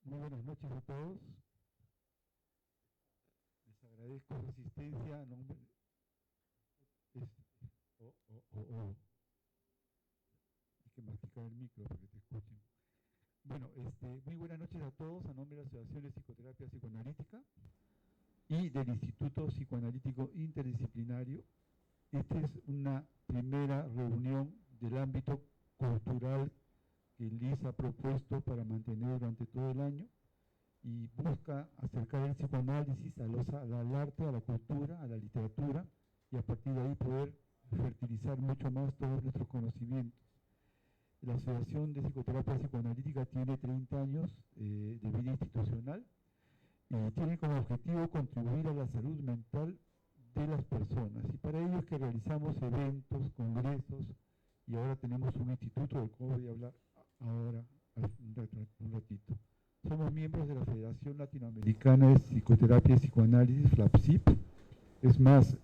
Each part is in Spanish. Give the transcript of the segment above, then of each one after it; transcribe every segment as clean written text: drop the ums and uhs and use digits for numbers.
Muy buenas noches a todos. Les agradezco su asistencia. Es- hay que masticar el micro para que te escuchen. Bueno, muy buenas noches a todos. A nombre de la Asociación de Psicoterapia Psicoanalítica y del Instituto Psicoanalítico Interdisciplinario, esta es una primera reunión del ámbito cultural que el LIS ha propuesto para mantener durante todo el año y busca acercar el psicoanálisis al arte, a la cultura, a la literatura, y a partir de ahí poder fertilizar mucho más todos nuestros conocimientos. La Asociación de Psicoterapia Psicoanalítica tiene 30 años de vida institucional y tiene como objetivo contribuir a la salud mental de las personas. Y para ello es que realizamos eventos, congresos, y ahora tenemos un instituto del cual voy a hablar ahora un ratito. Somos miembros de la Federación Latinoamericana de Psicoterapia y Psicoanálisis, FLAPSIP. Es más,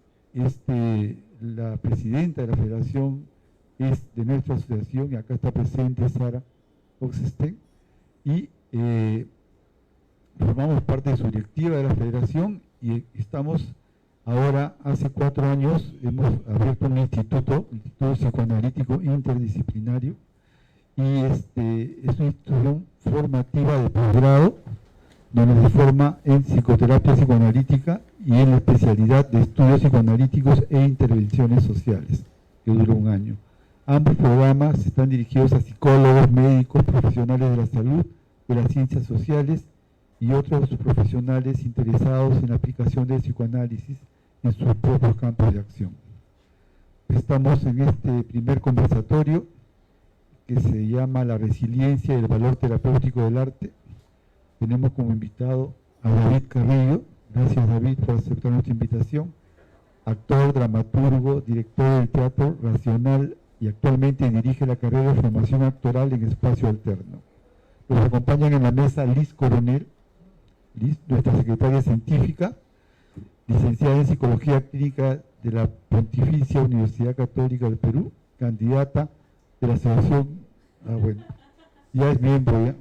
la presidenta de la federación es de nuestra asociación, y acá está presente Sara Oxestein, y formamos parte de su directiva de la federación, y estamos ahora, hace 4 años, hemos abierto un instituto, el Instituto Psicoanalítico Interdisciplinario, y es una institución formativa de posgrado, donde se forma en psicoterapia psicoanalítica y en la especialidad de estudios psicoanalíticos e intervenciones sociales, que dura 1 año. Ambos programas están dirigidos a psicólogos, médicos, profesionales de la salud, de las ciencias sociales y otros profesionales interesados en la aplicación del psicoanálisis en sus propios campos de acción. Estamos en este primer conversatorio que se llama La resiliencia y el valor terapéutico del arte. Tenemos como invitado a David Carrillo. Gracias, David, por aceptar nuestra invitación. Actor, dramaturgo, director del Teatro Racional y actualmente dirige la carrera de formación actoral en Espacio Alterno. Nos acompañan en la mesa Liz Coronel, Liz, nuestra secretaria científica, licenciada en Psicología Clínica de la Pontificia Universidad Católica del Perú, candidata de la Asociación, ya es miembro, ya.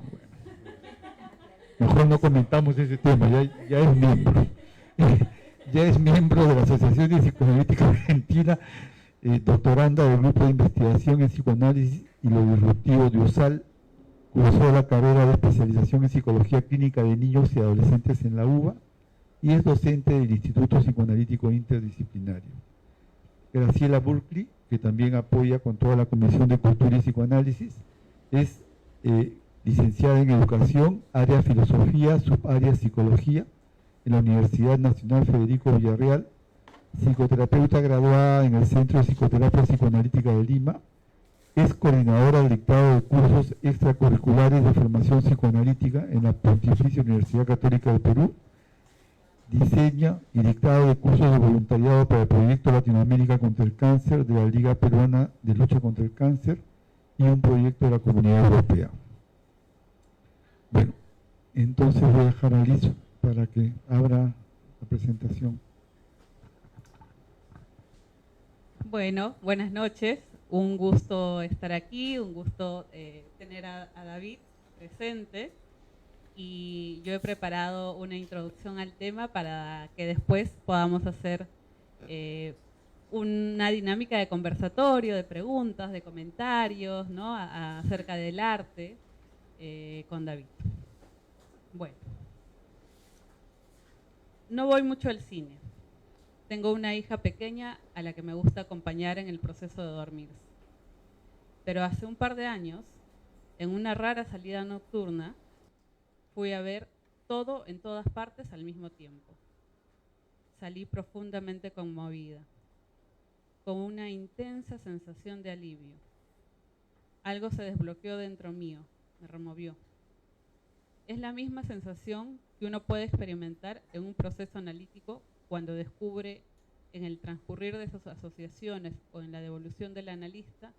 Mejor no comentamos ese tema, ya es miembro. Ya es miembro de la Asociación de Psicoanalítica Argentina, doctoranda del Grupo de Investigación en Psicoanálisis y lo Disruptivo de USAL, cursó la carrera de especialización en Psicología Clínica de Niños y Adolescentes en la UBA y es docente del Instituto Psicoanalítico Interdisciplinario. Graciela Burkley, que también apoya con toda la Comisión de Cultura y Psicoanálisis, es licenciada en Educación, área Filosofía, subárea Psicología, en la Universidad Nacional Federico Villarreal, psicoterapeuta graduada en el Centro de Psicoterapia Psicoanalítica de Lima, es coordinadora del dictado de cursos extracurriculares de formación psicoanalítica en la Pontificia Universidad Católica del Perú, diseña y dictado de cursos de voluntariado para el proyecto Latinoamérica contra el Cáncer de la Liga Peruana de Lucha contra el Cáncer y un proyecto de la Comunidad Europea. Bueno, entonces voy a dejar a Liz para que abra la presentación. Bueno, buenas noches. Un gusto estar aquí, un gusto tener a David presente. Y yo he preparado una introducción al tema para que después podamos hacer una dinámica de conversatorio, de preguntas, de comentarios, ¿no? Acerca del arte con David. Bueno, no voy mucho al cine. Tengo una hija pequeña a la que me gusta acompañar en el proceso de dormirse. Pero hace un par de años, en una rara salida nocturna, fui a ver todo en todas partes al mismo tiempo. Salí profundamente conmovida, con una intensa sensación de alivio. Algo se desbloqueó dentro mío, me removió. Es la misma sensación que uno puede experimentar en un proceso analítico cuando descubre en el transcurrir de esas asociaciones o en la devolución del analista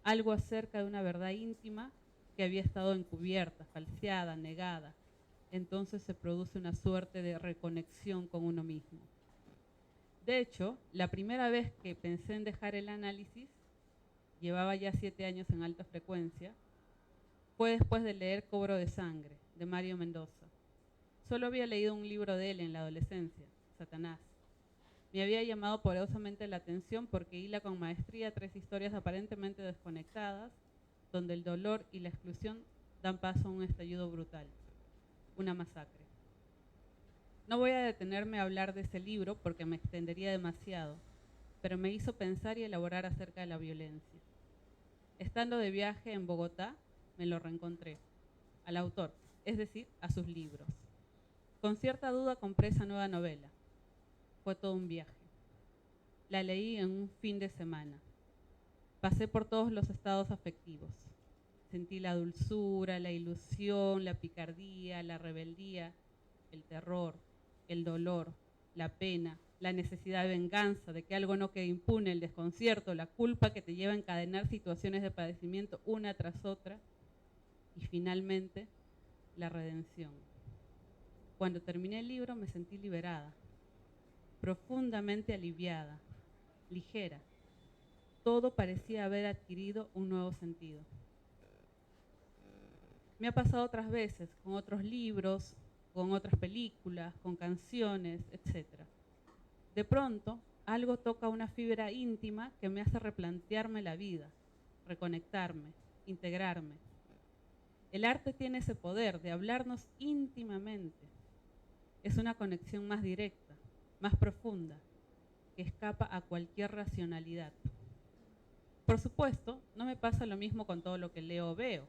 algo acerca de una verdad íntima que había estado encubierta, falseada, negada. Entonces se produce una suerte de reconexión con uno mismo. De hecho, la primera vez que pensé en dejar el análisis, llevaba ya 7 años en alta frecuencia, fue después de leer Cobro de Sangre, de Mario Mendoza. Solo había leído un libro de él en la adolescencia, Satanás. Me había llamado poderosamente la atención porque hila con maestría 3 historias aparentemente desconectadas, donde el dolor y la exclusión dan paso a un estallido brutal, una masacre. No voy a detenerme a hablar de ese libro porque me extendería demasiado, pero me hizo pensar y elaborar acerca de la violencia. Estando de viaje en Bogotá, me lo reencontré, al autor, es decir, a sus libros. Con cierta duda compré esa nueva novela. Fue todo un viaje. La leí en un fin de semana. Pasé por todos los estados afectivos. Sentí la dulzura, la ilusión, la picardía, la rebeldía, el terror, el dolor, la pena, la necesidad de venganza, de que algo no quede impune, el desconcierto, la culpa que te lleva a encadenar situaciones de padecimiento una tras otra y finalmente la redención. Cuando terminé el libro me sentí liberada, profundamente aliviada, ligera. Todo parecía haber adquirido un nuevo sentido. Me ha pasado otras veces con otros libros, con otras películas, con canciones, etc. De pronto, algo toca una fibra íntima que me hace replantearme la vida, reconectarme, integrarme. El arte tiene ese poder de hablarnos íntimamente. Es una conexión más directa, más profunda, que escapa a cualquier racionalidad. Por supuesto, no me pasa lo mismo con todo lo que leo o veo,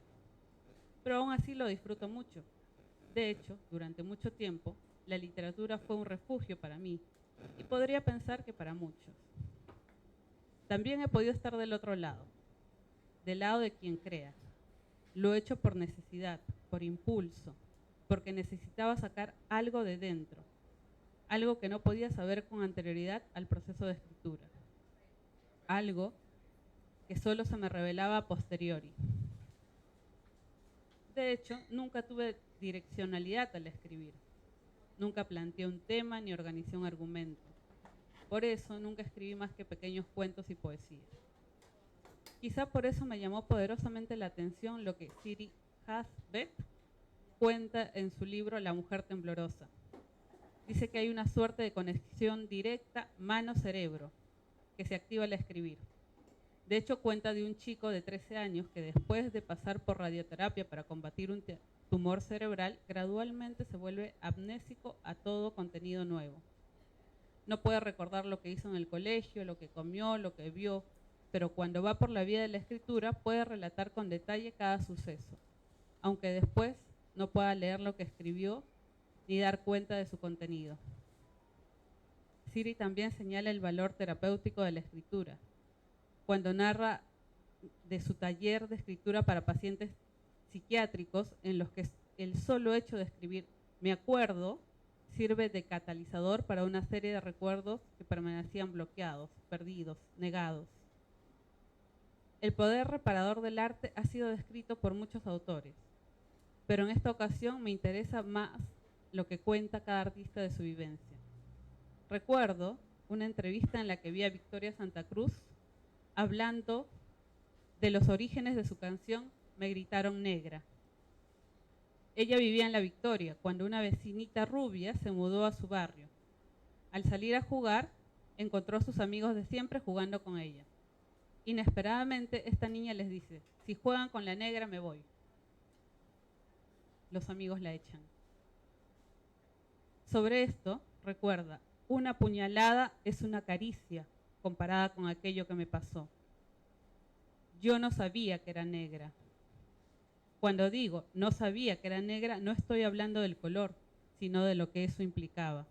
pero aún así lo disfruto mucho. De hecho, durante mucho tiempo, la literatura fue un refugio para mí, y podría pensar que para muchos. También he podido estar del otro lado, del lado de quien crea. Lo he hecho por necesidad, por impulso, porque necesitaba sacar algo de dentro, algo que no podía saber con anterioridad al proceso de escritura, algo que solo se me revelaba a posteriori. De hecho, nunca tuve direccionalidad al escribir. Nunca planteé un tema ni organicé un argumento. Por eso nunca escribí más que pequeños cuentos y poesía. Quizá por eso me llamó poderosamente la atención lo que Siri Husbeth cuenta en su libro La mujer temblorosa. Dice que hay una suerte de conexión directa mano-cerebro que se activa al escribir. De hecho, cuenta de un chico de 13 años que después de pasar por radioterapia para combatir un tumor cerebral, gradualmente se vuelve amnésico a todo contenido nuevo. No puede recordar lo que hizo en el colegio, lo que comió, lo que vio, pero cuando va por la vía de la escritura puede relatar con detalle cada suceso, aunque después no pueda leer lo que escribió ni dar cuenta de su contenido. Siri también señala el valor terapéutico de la escritura, cuando narra de su taller de escritura para pacientes psiquiátricos en los que el solo hecho de escribir "me acuerdo" sirve de catalizador para una serie de recuerdos que permanecían bloqueados, perdidos, negados. El poder reparador del arte ha sido descrito por muchos autores, pero en esta ocasión me interesa más lo que cuenta cada artista de su vivencia. Recuerdo una entrevista en la que vi a Victoria Santa Cruz hablando de los orígenes de su canción Me gritaron negra. Ella vivía en La Victoria cuando una vecinita rubia se mudó a su barrio. Al salir a jugar, encontró a sus amigos de siempre jugando con ella. Inesperadamente, esta niña les dice: si juegan con la negra, me voy. Los amigos la echan. Sobre esto, recuerda, una puñalada es una caricia comparada con aquello que me pasó. Yo no sabía que era negra. Cuando digo no sabía que era negra, no estoy hablando del color, sino de lo que eso implicaba.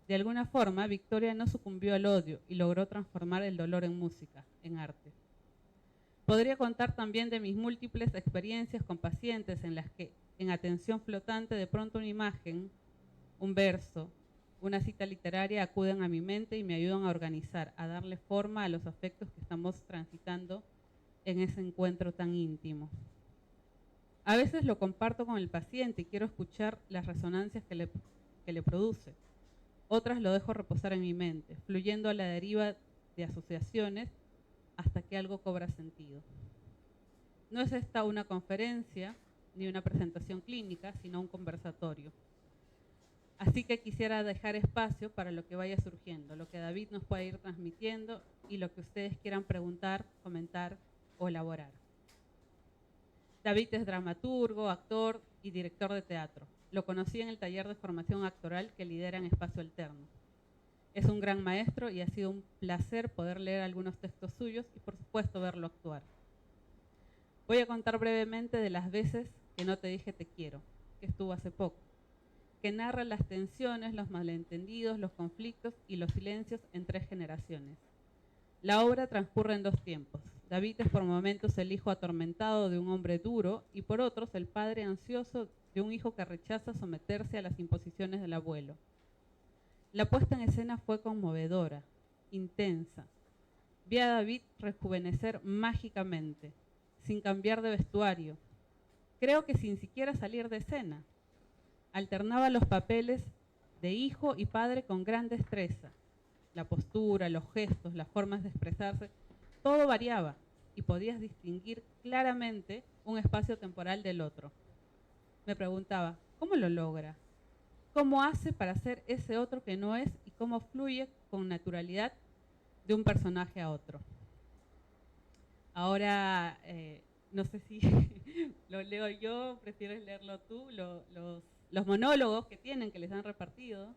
De alguna forma, Victoria no sucumbió al odio y logró transformar el dolor en música, en arte. Podría contar también de mis múltiples experiencias con pacientes en las que, en atención flotante, de pronto una imagen, un verso, una cita literaria acuden a mi mente y me ayudan a organizar, a darle forma a los afectos que estamos transitando en ese encuentro tan íntimo. A veces lo comparto con el paciente y quiero escuchar las resonancias que le produce. Otras lo dejo reposar en mi mente, fluyendo a la deriva de asociaciones hasta que algo cobra sentido. No es esta una conferencia, ni una presentación clínica, sino un conversatorio. Así que quisiera dejar espacio para lo que vaya surgiendo, lo que David nos pueda ir transmitiendo y lo que ustedes quieran preguntar, comentar o elaborar. David es dramaturgo, actor y director de teatro. Lo conocí en el taller de formación actoral que lidera en Espacio Alterno. Es un gran maestro y ha sido un placer poder leer algunos textos suyos y por supuesto verlo actuar. Voy a contar brevemente de Las veces que no te dije te quiero, que estuvo hace poco, que narra las tensiones, los malentendidos, los conflictos y los silencios en 3 generaciones. La obra transcurre en 2 tiempos. David es por momentos el hijo atormentado de un hombre duro y por otros el padre ansioso de un hijo que rechaza someterse a las imposiciones del abuelo. La puesta en escena fue conmovedora, intensa. Vi a David rejuvenecer mágicamente, sin cambiar de vestuario. Creo que sin siquiera salir de escena. Alternaba los papeles de hijo y padre con gran destreza. La postura, los gestos, las formas de expresarse, todo variaba y podías distinguir claramente un espacio temporal del otro. Me preguntaba, ¿cómo lo logra? ¿Cómo hace para ser ese otro que no es y cómo fluye con naturalidad de un personaje a otro? Ahora, no sé si lo leo yo, prefieres leerlo tú, los monólogos que tienen, que les han repartido.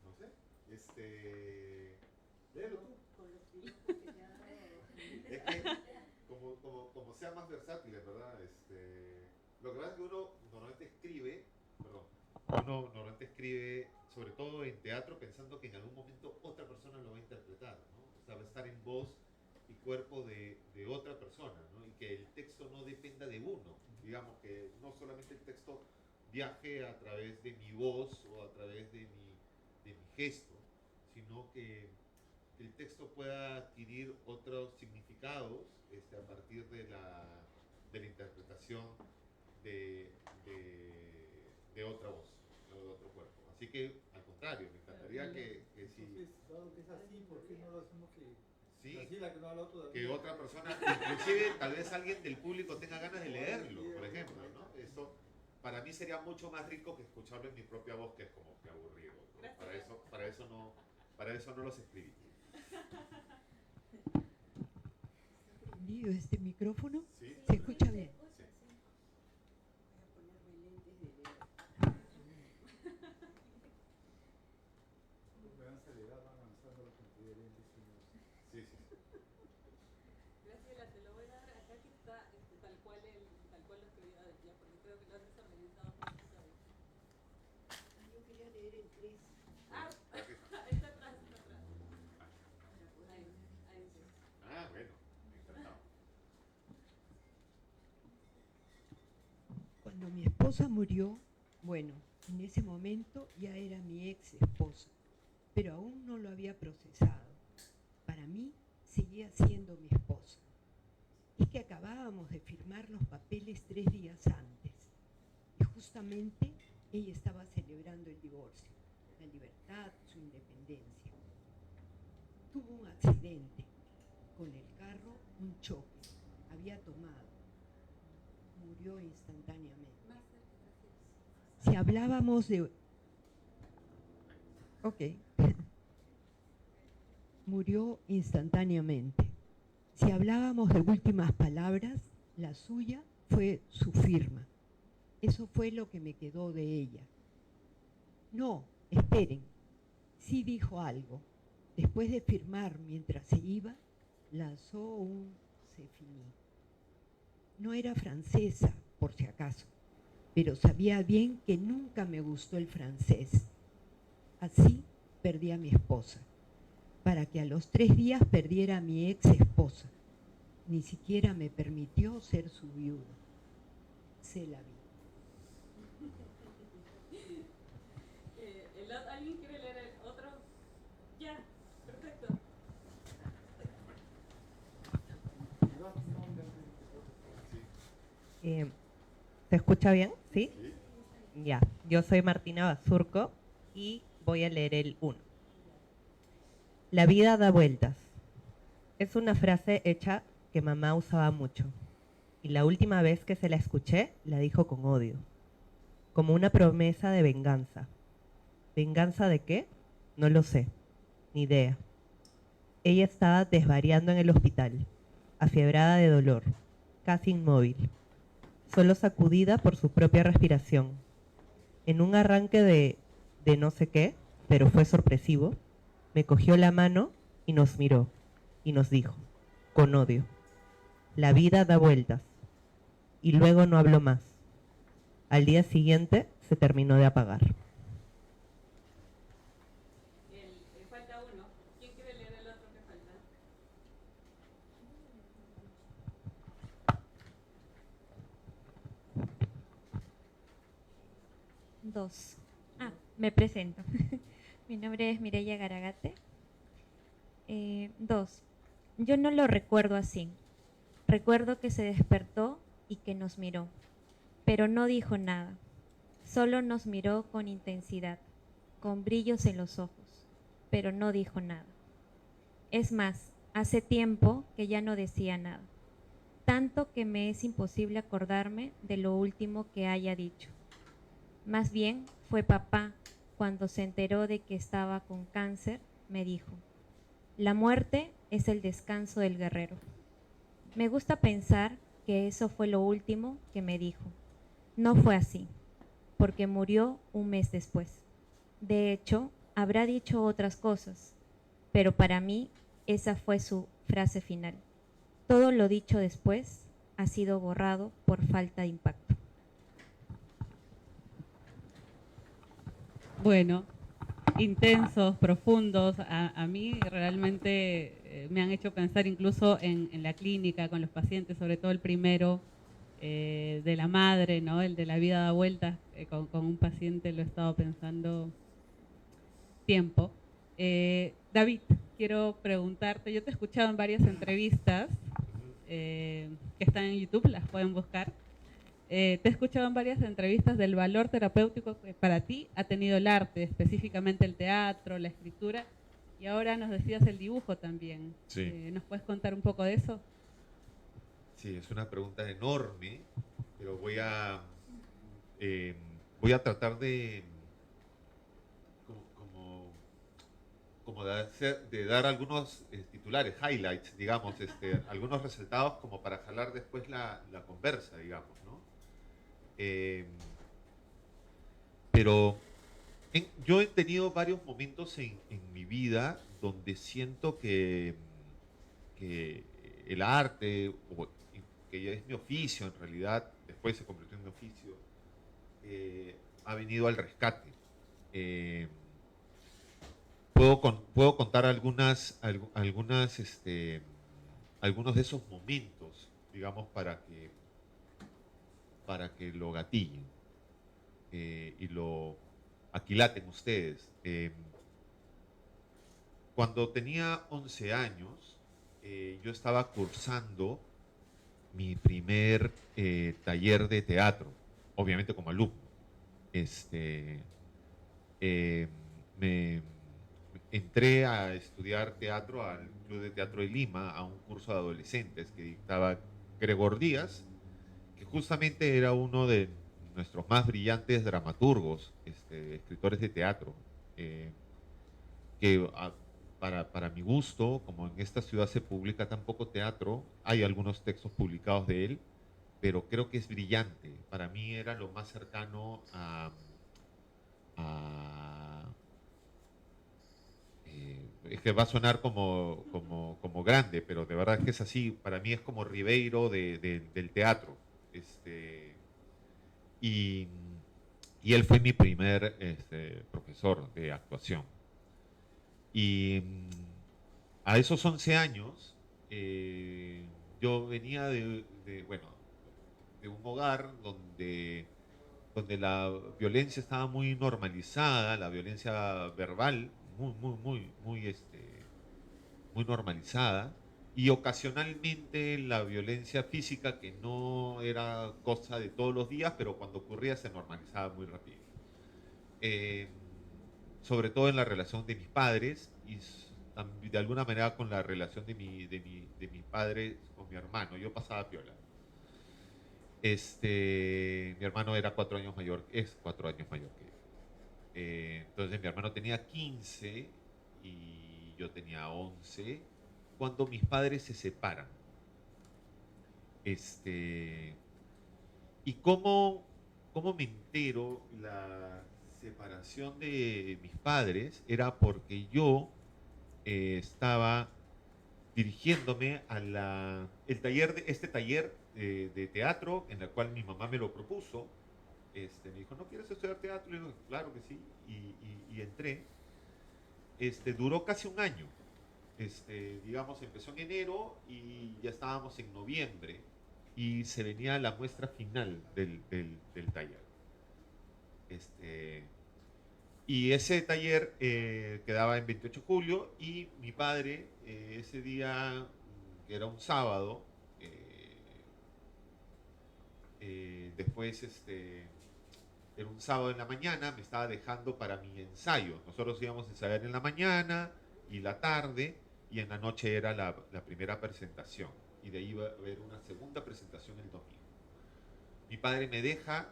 No sé, léelo tú. Es que como sea más versátil, ¿verdad? Lo que pasa es que uno normalmente escribe, sobre todo en teatro, pensando que en algún momento otra persona lo va a interpretar, ¿no? O sea, va a estar en voz y cuerpo de otra persona, ¿no? Y que el texto no dependa de uno, digamos, que no solamente el texto viaje a través de mi voz o a través de mi gesto, sino que el texto pueda adquirir otros significados a partir de la interpretación de otra voz, de otro cuerpo. Así que, al contrario, me encantaría que si... Entonces, dado que es así, ¿por qué no lo hacemos que... Sí, así la que no habla todavía, que otra persona, inclusive tal vez alguien del público tenga ganas de leerlo, por ejemplo, ¿no? Eso para mí sería mucho más rico que escucharlo en mi propia voz, que es como que aburrido, ¿no? Para eso no los escribí. ¿Este micrófono? ¿Sí? ¿Se escucha bien? Sí. Voy a ponerme lentes de leer. van a acelerar, van avanzando los contribuyentes. Sí. Graciela, te lo voy a dar acá que está tal cual lo escribí ya, porque creo que lo has desorganizado mucho, ¿sabes? Yo quería leer el 3. Está atrás. Ahí sí. Bueno, encantado. Cuando mi esposa murió, bueno, en ese momento ya era mi ex esposa, pero aún no lo había procesado. Para mí seguía siendo mi esposa. Es que acabábamos de firmar los papeles 3 días antes y justamente ella estaba celebrando el divorcio, la libertad, su independencia. Tuvo un accidente, con el carro un choque, había tomado, murió instantáneamente. Si hablábamos de... Ok. Murió instantáneamente. Si hablábamos de últimas palabras, la suya fue su firma. Eso fue lo que me quedó de ella. No, esperen, sí dijo algo. Después de firmar mientras se iba, lanzó un "c'est fini". No era francesa, por si acaso, pero sabía bien que nunca me gustó el francés. Así perdí a mi esposa, para que a los 3 días perdiera a mi ex esposa. Ni siquiera me permitió ser su viuda. Se la vi. ¿Alguien quiere leer el otro? Ya, perfecto. ¿Se escucha bien? ¿Sí? Ya, yo soy Martina Basurco y voy a leer el 1. La vida da vueltas. Es una frase hecha que mamá usaba mucho. y la última vez que se la escuché, la dijo con odio, como una promesa de venganza. ¿Venganza de qué? No lo sé, ni idea. Ella estaba desvariando en el hospital, afiebrada de dolor, casi inmóvil, solo sacudida por su propia respiración. En un arranque de no sé qué, pero fue sorpresivo, me cogió la mano y nos miró, y nos dijo, con odio, la vida da vueltas. Y luego no habló más. Al día siguiente se terminó de apagar. Falta uno. ¿Quién quiere leer el otro que falta? Dos. Me presento. Mi nombre es Mireya Garagate. Dos. Yo no lo recuerdo así. Recuerdo que se despertó y que nos miró, pero no dijo nada. Solo nos miró con intensidad, con brillos en los ojos, pero no dijo nada. Es más, hace tiempo que ya no decía nada, tanto que me es imposible acordarme de lo último que haya dicho. Más bien fue papá, cuando se enteró de que estaba con cáncer, me dijo, la muerte es el descanso del guerrero. Me gusta pensar que eso fue lo último que me dijo. No fue así, porque murió un mes después. De hecho, habrá dicho otras cosas, pero para mí esa fue su frase final. Todo lo dicho después ha sido borrado por falta de impacto. Bueno, intensos, profundos. A mí realmente me han hecho pensar incluso en la clínica con los pacientes, sobre todo el primero de la madre, ¿no? El de la vida da vueltas, con un paciente lo he estado pensando tiempo. David, quiero preguntarte, yo te he escuchado en varias entrevistas que están en YouTube, las pueden buscar. Te he escuchado en varias entrevistas del valor terapéutico que para ti ha tenido el arte, específicamente el teatro, la escritura, y ahora nos decías el dibujo también. Sí. ¿Nos puedes contar un poco de eso? Sí, es una pregunta enorme, pero voy a tratar de de dar algunos titulares, highlights, digamos, algunos resaltados como para jalar después la conversa, digamos, ¿no? Pero yo he tenido varios momentos en mi vida donde siento que el arte, que es mi oficio en realidad, después se convirtió en mi oficio, ha venido al rescate. Puedo contar algunos de esos momentos, digamos, para que lo gatillen y lo aquilaten ustedes. Cuando tenía 11 años, yo estaba cursando mi primer taller de teatro, obviamente como alumno. Entré a estudiar teatro al Club de Teatro de Lima, a un curso de adolescentes que dictaba Gregor Díaz, que justamente era uno de nuestros más brillantes dramaturgos, escritores de teatro, que para mi gusto, como en esta ciudad se publica tan poco teatro, hay algunos textos publicados de él, pero creo que es brillante. Para mí era lo más cercano es que va a sonar como grande, pero de verdad que es así. Para mí es como Ribeiro del teatro. Y él fue mi primer profesor de actuación. Y a esos 11 años, yo venía de un hogar donde la violencia estaba muy normalizada, la violencia verbal muy normalizada, y ocasionalmente la violencia física, que no era cosa de todos los días, pero cuando ocurría se normalizaba muy rápido. Sobre todo en la relación de mis padres y de alguna manera con la relación de mi padre con mi hermano. Yo pasaba piola. Mi hermano era 4 años mayor, es 4 años mayor que yo. Entonces mi hermano tenía 15 y yo tenía 11 cuando mis padres se separan. ¿Y cómo me entero la separación de mis padres? Era porque yo estaba dirigiéndome a este taller de teatro en el cual mi mamá me lo propuso. Me dijo, ¿no quieres estudiar teatro? Le digo, claro que sí, y entré. Duró casi un año. Digamos, empezó en enero y ya estábamos en noviembre y se venía la muestra final del taller. Y ese taller quedaba en 28 de julio y mi padre ese día, que era un sábado, después era un sábado en la mañana, me estaba dejando para mi ensayo. Nosotros íbamos a ensayar en la mañana y la tarde, y en la noche era la primera presentación. Y de ahí iba a haber una segunda presentación el domingo. Mi padre me deja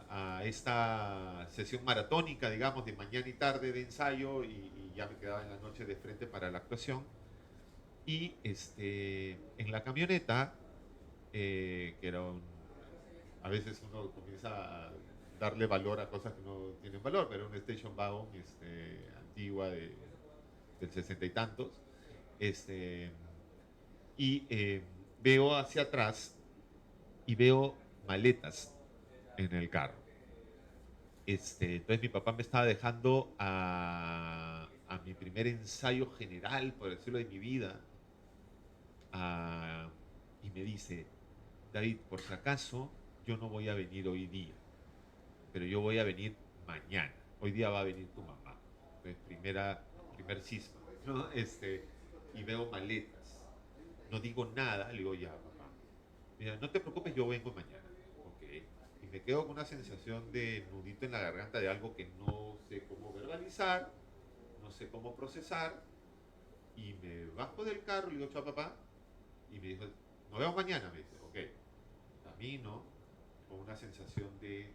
a esta sesión maratónica, digamos, de mañana y tarde de ensayo, y ya me quedaba en la noche de frente para la actuación. Y en la camioneta, que era a veces uno comienza a darle valor a cosas que no tienen valor, pero una station wagon antigua del 60 y tantos, veo hacia atrás y veo maletas en el carro. Entonces mi papá me estaba dejando a mi primer ensayo general, por decirlo, de mi vida, y me dice, David, por si acaso, yo no voy a venir hoy día, pero yo voy a venir mañana. Hoy día va a venir tu mamá. Entonces, primer cisma, ¿no? Y veo maletas. No digo nada, le digo, ya, papá. Mira, no te preocupes, yo vengo mañana. Ok. Y me quedo con una sensación de nudito en la garganta de algo que no sé cómo verbalizar, no sé cómo procesar. Y me bajo del carro, le digo, chao, papá. Y me dijo, nos vemos mañana, me dice, ok. Camino con una sensación de,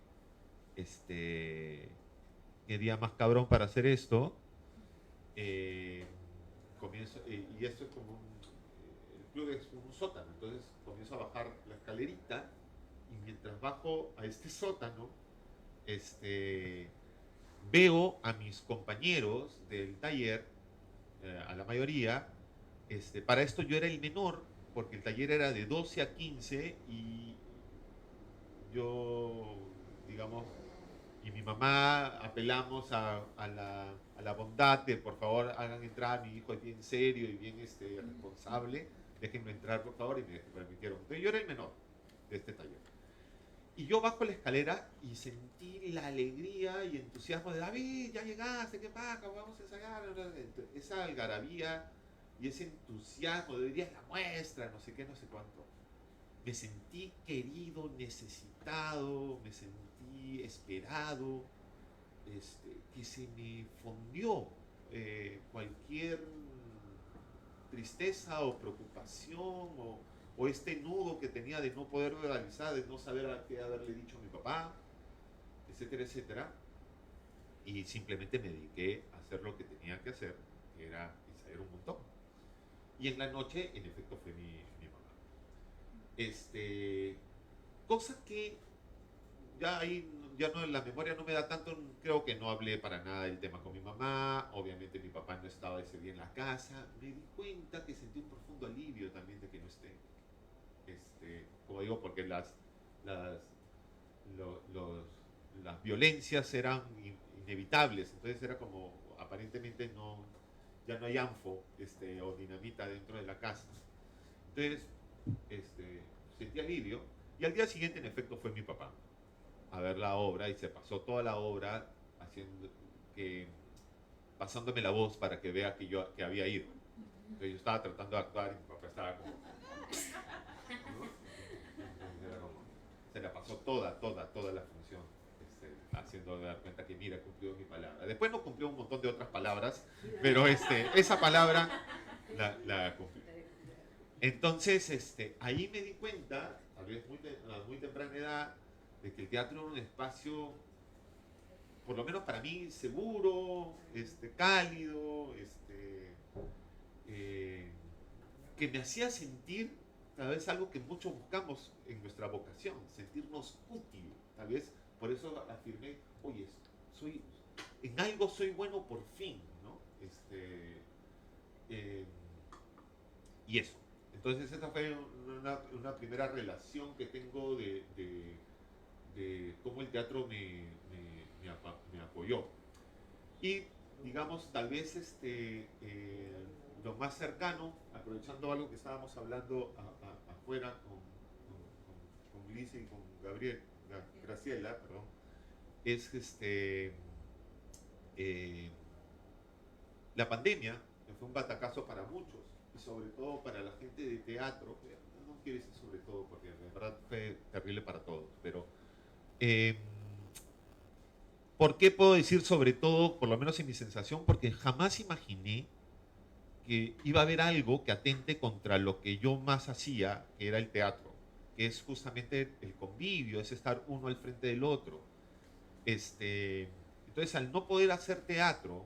qué día más cabrón para hacer esto. Comienzo, y esto es como el club es un sótano, entonces comienzo a bajar la escalerita, y mientras bajo a este sótano, veo a mis compañeros del taller, a la mayoría. Para esto yo era el menor, porque el taller era de 12 a 15 y yo, digamos, y mi mamá apelamos a la bondad de, por favor, hagan entrar, mi hijo es bien serio y bien responsable, déjenme entrar, por favor, y me permitieron. Entonces yo era el menor de este taller. Y yo bajo la escalera y sentí la alegría y entusiasmo de, David, ya llegaste, ¿qué pasa? Vamos a ensayar. Esa algarabía y ese entusiasmo de hoy día es la muestra, no sé qué, no sé cuánto. Me sentí querido, necesitado, me sentí esperado, que se me fundió cualquier tristeza o preocupación o este nudo que tenía de no poder verbalizar, de no saber a qué haberle dicho a mi papá, etcétera, etcétera. Y simplemente me dediqué a hacer lo que tenía que hacer, que era ensayar un montón. Y en la noche, en efecto, fue mi mamá. Cosa que ya ahí, ya no, la memoria no me da tanto, creo que no hablé para nada del tema con mi mamá, obviamente mi papá no estaba ese día en la casa, me di cuenta que sentí un profundo alivio también de que no esté. Como digo, porque las violencias eran inevitables, entonces era como, aparentemente ya no hay anfo o dinamita dentro de la casa. Entonces, sentí alivio, y al día siguiente, en efecto, fue mi papá a ver la obra, y se pasó toda la obra pasándome la voz para que vea que había ido. Entonces yo estaba tratando de actuar y mi papá estaba como, ¿no? Se la pasó toda la función haciendo dar cuenta que mira, cumplió mi palabra. Después no cumplió un montón de otras palabras, pero esa palabra la cumplió. Entonces ahí me di cuenta, a tal vez a muy temprana edad, de que el teatro era un espacio, por lo menos para mí, seguro, cálido, que me hacía sentir tal vez algo que muchos buscamos en nuestra vocación, sentirnos útil. Tal vez por eso afirmé, oye, en algo soy bueno por fin, ¿no? Y eso. Entonces esa fue una primera relación que tengo de cómo el teatro me apoyó. Y digamos, tal vez lo más cercano, aprovechando algo que estábamos hablando afuera con Liz y con Graciela, perdón, es la pandemia, que fue un batacazo para muchos, y sobre todo para la gente de teatro. No quiero decir sobre todo, porque de verdad fue terrible para todos, pero ¿por qué puedo decir sobre todo, por lo menos en mi sensación? Porque jamás imaginé que iba a haber algo que atente contra lo que yo más hacía, que era el teatro, que es justamente el convivio, es estar uno al frente del otro. Entonces, al no poder hacer teatro,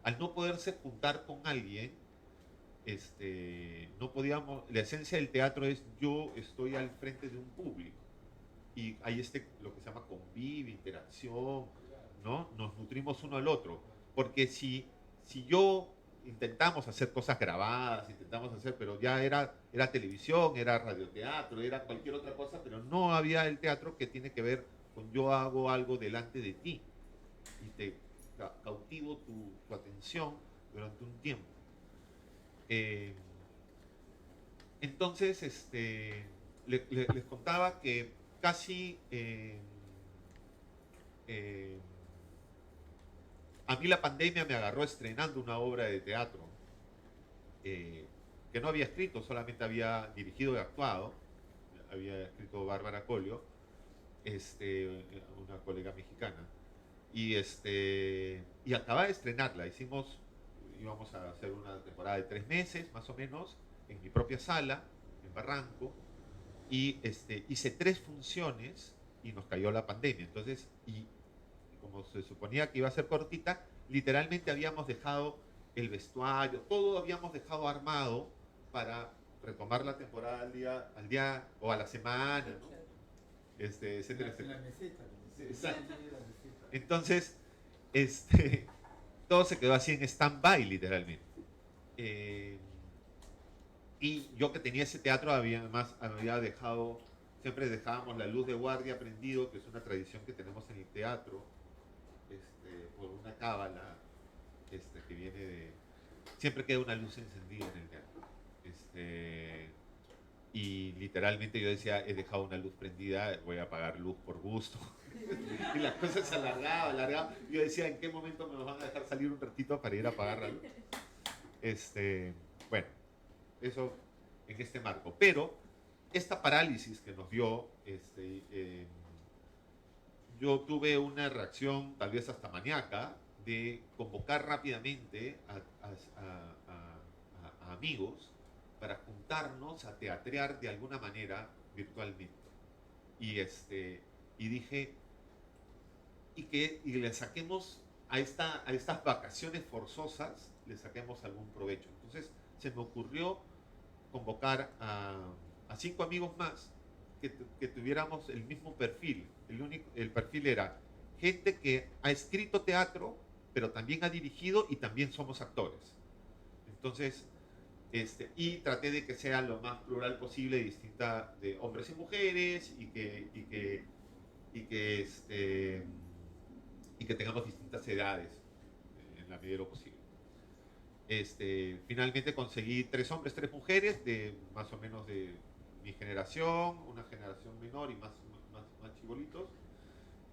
al no poderse juntar con alguien, no podíamos, la esencia del teatro es yo estoy al frente de un público y hay lo que se llama convivio, interacción, ¿no? Nos nutrimos uno al otro, porque si yo intentamos hacer cosas grabadas, pero ya era televisión, era radioteatro, era cualquier otra cosa, pero no había el teatro que tiene que ver con yo hago algo delante de ti y te cautivo tu atención durante un tiempo. Entonces, les contaba que casi a mí la pandemia me agarró estrenando una obra de teatro que no había escrito, solamente había dirigido y actuado. Había escrito Bárbara Colio, una colega mexicana, y acababa de estrenarla. Íbamos a hacer una temporada de 3 meses, más o menos, en mi propia sala, en Barranco, y hice 3 funciones y nos cayó la pandemia. Entonces, y como se suponía que iba a ser cortita, literalmente habíamos dejado el vestuario, todo habíamos dejado armado para retomar la temporada al día o a la semana, ¿no? Etcétera, etcétera. Exacto. Entonces, todo se quedó así en stand-by, literalmente. Y yo que tenía ese teatro, había dejado, siempre dejábamos la luz de guardia prendido, que es una tradición que tenemos en el teatro, por una cábala que viene de... Siempre queda una luz encendida en el teatro. Y literalmente yo decía, he dejado una luz prendida, voy a apagar luz por gusto. Y las cosas se alargaban. Yo decía, ¿en qué momento me van a dejar salir un ratito para ir a apagar la luz? Bueno, eso en este marco. Pero esta parálisis que nos dio, yo tuve una reacción tal vez hasta maníaca de convocar rápidamente a amigos para juntarnos a teatrear de alguna manera virtualmente. Y dije, y le saquemos a estas vacaciones forzosas, le saquemos algún provecho. Entonces se me ocurrió convocar a 5 amigos más que tuviéramos el mismo perfil. El perfil era gente que ha escrito teatro, pero también ha dirigido y también somos actores. Entonces, y traté de que sea lo más plural posible, distinta de hombres y mujeres, y que tengamos distintas edades en la medida de lo posible. Finalmente conseguí 3 hombres, 3 mujeres, de más o menos de mi generación, una generación menor y más chibolitos,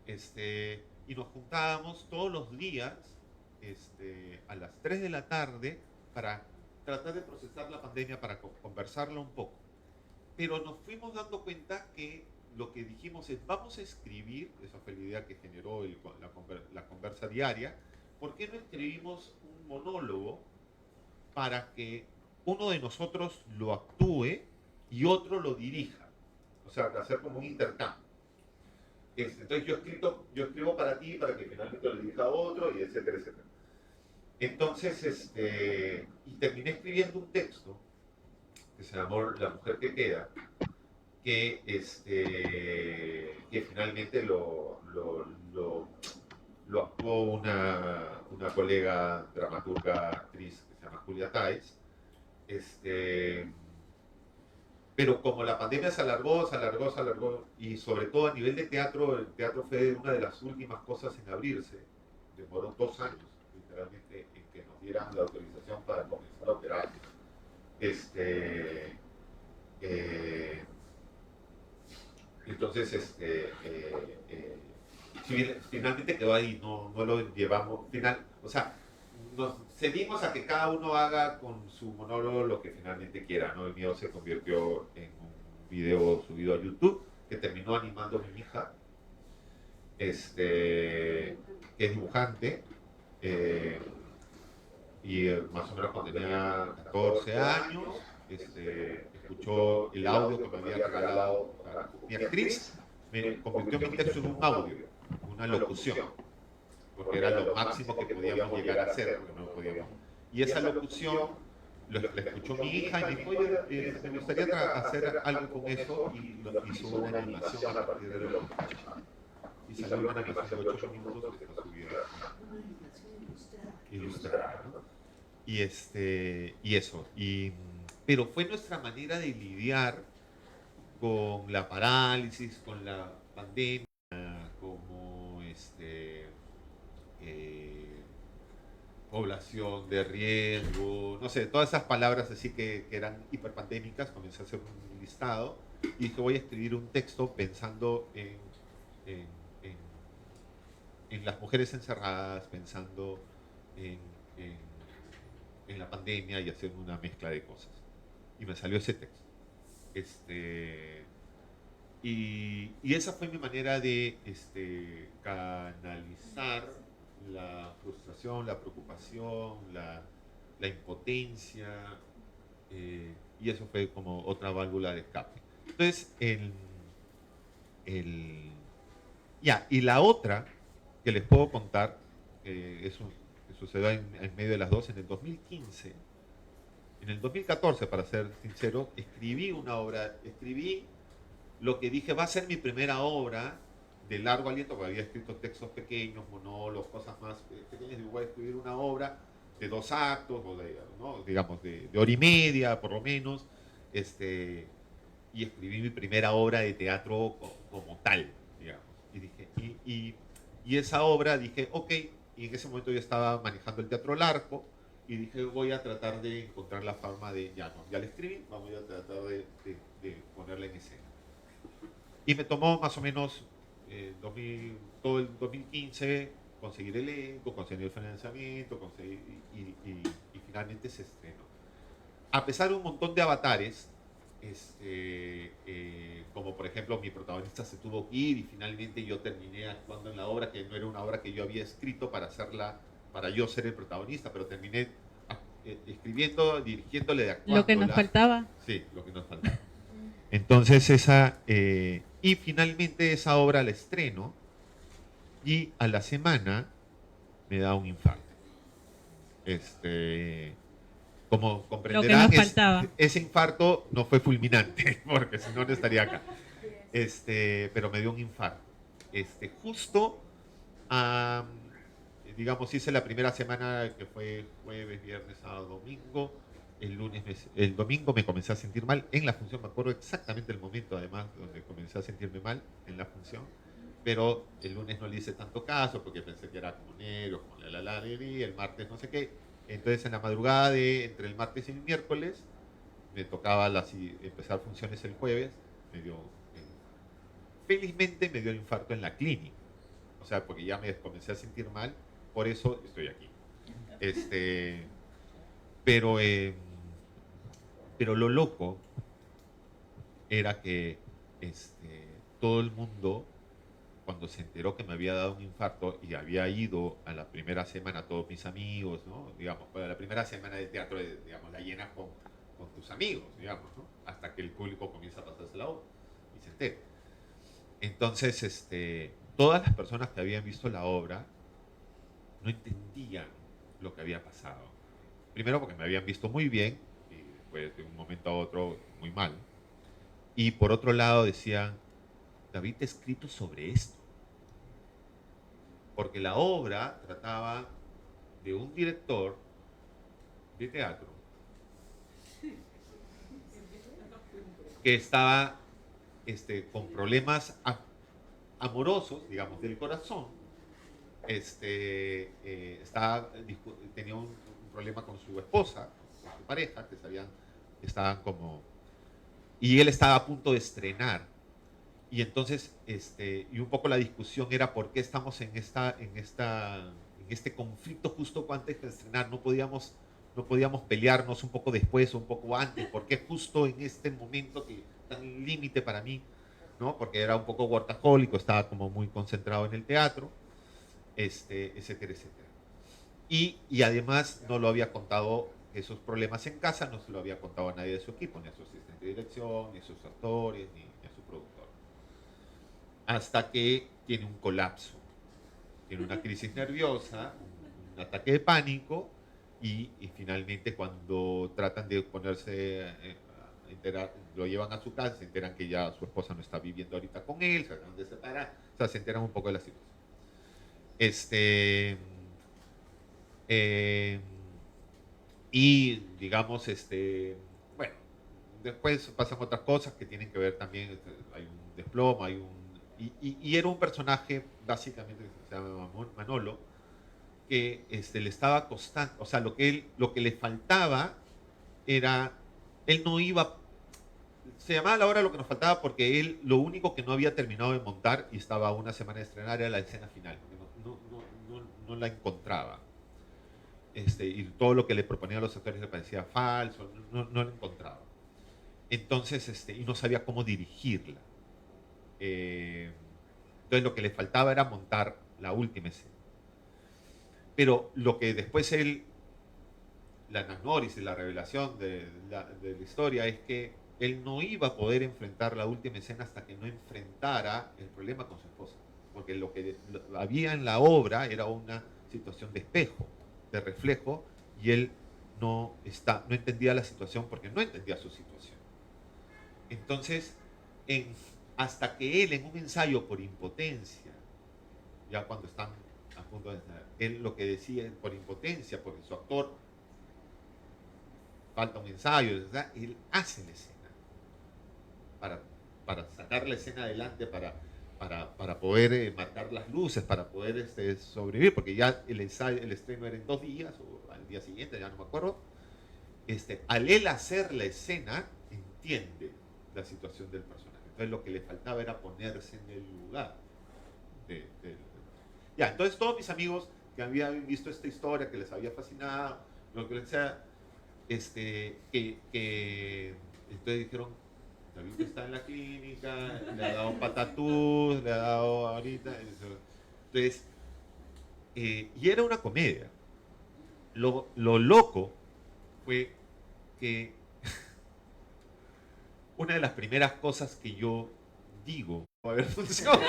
y nos juntábamos todos los días a las 3 de la tarde para tratar de procesar la pandemia, para conversarla un poco. Pero nos fuimos dando cuenta que lo que dijimos es, vamos a escribir, esa fue la idea que generó la conversa diaria, ¿por qué no escribimos un monólogo para que uno de nosotros lo actúe y otro lo dirija? O sea, hacer como un intercambio. Entonces yo escribo para ti, para que finalmente lo dirija a otro, y etcétera, etcétera. Entonces, y terminé escribiendo un texto que se llamó La mujer que queda, que finalmente lo actuó una colega dramaturga, actriz, que se llama Julia Táez. Pero como la pandemia se alargó, y sobre todo a nivel de teatro, el teatro fue una de las últimas cosas en abrirse. Demoró 2 años, literalmente, en que nos dieran la autorización para comenzar a operar. Entonces, finalmente quedó ahí, no lo llevamos, o sea, nos cedimos a que cada uno haga con su monólogo lo que finalmente quiera, ¿no? El mío se convirtió en un video subido a YouTube, que terminó animando mi hija, que es dibujante, y más o menos cuando tenía 14 años, escuchó el audio que me había regalado mi actriz, me convirtió mi texto en un audio, una locución, porque era lo máximo que podíamos llegar a hacer, porque no podíamos. Y esa locución la escuchó mi hija y me dijo, oye, me gustaría hacer algo con eso, y hizo una animación a partir de lo que escuchaba. Y salió una animación de 8 minutos que está subida ilustrada, ¿no? Y eso, pero fue nuestra manera de lidiar con la parálisis, con la pandemia, como población de riesgo, no sé, todas esas palabras así que eran hiperpandémicas. Comencé a hacer un listado y dije, voy a escribir un texto pensando en las mujeres encerradas, pensando en la pandemia, y hacer una mezcla de cosas. Y me salió ese texto. Y esa fue mi manera de canalizar la frustración, la preocupación, la impotencia, y eso fue como otra válvula de escape. Entonces, y la otra que les puedo contar, eso que sucedió en medio de las dos, en el 2015, en el 2014, para ser sincero, escribí lo que dije va a ser mi primera obra de largo aliento, porque había escrito textos pequeños, monólogos, cosas más pequeñas, y voy a escribir una obra de 2 actos, o ¿no? digamos de hora y media, por lo menos, y escribí mi primera obra de teatro como tal, digamos. Y dije, y esa obra dije, ok, y en ese momento yo estaba manejando el Teatro Larco, y dije, voy a tratar de encontrar la forma de, ya la escribí, vamos a tratar de ponerla en escena. Y me tomó más o menos todo el 2015 conseguir el elenco, conseguir el financiamiento, y finalmente se estrenó. A pesar de un montón de avatares, como por ejemplo mi protagonista se tuvo que ir, y finalmente yo terminé actuando en la obra, que no era una obra que yo había escrito para yo ser el protagonista, pero terminé escribiendo, dirigiéndole, actuando. Lo que nos faltaba. Sí, lo que nos faltaba. Entonces y finalmente esa obra la estreno, y a la semana me da un infarto. Como comprenderán, Lo que nos faltaba. ese infarto no fue fulminante, porque si no, no estaría acá. Pero me dio un infarto. Justo, digamos, hice la primera semana, que fue jueves, viernes, sábado, domingo. El domingo me comencé a sentir mal en la función. Me acuerdo exactamente el momento, además, donde comencé a sentirme mal en la función. Pero el lunes no le hice tanto caso, porque pensé que era como negro, como y el martes no sé qué. Entonces, en la madrugada entre el martes y el miércoles, me tocaba empezar funciones el jueves. Felizmente me dio el infarto en la clínica. O sea, porque ya me comencé a sentir mal, por eso estoy aquí. Pero lo loco era que todo el mundo, cuando se enteró que me había dado un infarto y había ido a la primera semana, todos mis amigos, ¿no? Digamos, para la primera semana de teatro, digamos, la llenas con tus amigos, digamos, ¿no? Hasta que el público comienza a pasarse la obra. y se entere. Entonces, todas las personas que habían visto la obra no entendían lo que había pasado. Primero porque me habían visto muy bien y después de un momento a otro muy mal. Y por otro lado decían, David ha escrito sobre esto. Porque la obra trataba de un director de teatro que estaba con problemas amorosos, digamos, del corazón. Tenía un problema con su esposa, con su pareja, estaban como... Y él estaba a punto de estrenar. Y entonces, y un poco la discusión era por qué estamos en este conflicto justo antes de estrenar. No podíamos pelearnos un poco después o un poco antes. ¿Por qué justo en este momento que tan límite para mí? ¿No? Porque era un poco workahólico, estaba como muy concentrado en el teatro, etcétera, etcétera. Y además no lo había contado esos problemas en casa, no se lo había contado a nadie de su equipo, ni a su asistente de dirección, ni a sus actores, ni a su productor. Hasta que tiene un colapso, tiene una crisis nerviosa, un ataque de pánico, y finalmente cuando tratan de ponerse a enterar, lo llevan a su casa, se enteran que ya su esposa no está viviendo ahorita con él, se acaban de separar, o sea, se enteran un poco de la situación. Y digamos, bueno, después pasan otras cosas que tienen que ver también, hay un desploma, y era un personaje básicamente que se llama Manolo, que le estaba costando, o sea, lo que le faltaba era, él no iba, se llamaba la hora lo que nos faltaba porque él lo único que no había terminado de montar y estaba a una semana de estrenar era la escena final, porque no la encontraba. Y todo lo que le proponían a los actores le parecía falso, no lo encontraba. Entonces, y no sabía cómo dirigirla. Entonces lo que le faltaba era montar la última escena. Pero lo que después la anagnoris y la revelación de la historia es que él no iba a poder enfrentar la última escena hasta que no enfrentara el problema con su esposa. Porque lo que había en la obra era una situación de espejo, de reflejo, y él no entendía la situación porque no entendía su situación. Entonces, hasta que él en un ensayo por impotencia, ya cuando están a punto de estar, él lo que decía por impotencia, porque su actor falta un ensayo, ¿verdad? Él hace la escena para sacar la escena adelante, para poder marcar las luces, para poder sobrevivir, porque ya el estreno era en 2 días o al día siguiente, ya no me acuerdo. Al él hacer la escena, entiende la situación del personaje. Entonces lo que le faltaba era ponerse en el lugar ya, entonces todos mis amigos que habían visto esta historia, que les había fascinado, lo que les sea, entonces dijeron, David está en la clínica, le ha dado patatús, le ha dado ahorita. Entonces, y era una comedia. Lo loco fue que una de las primeras cosas que yo digo, a ver, funciona.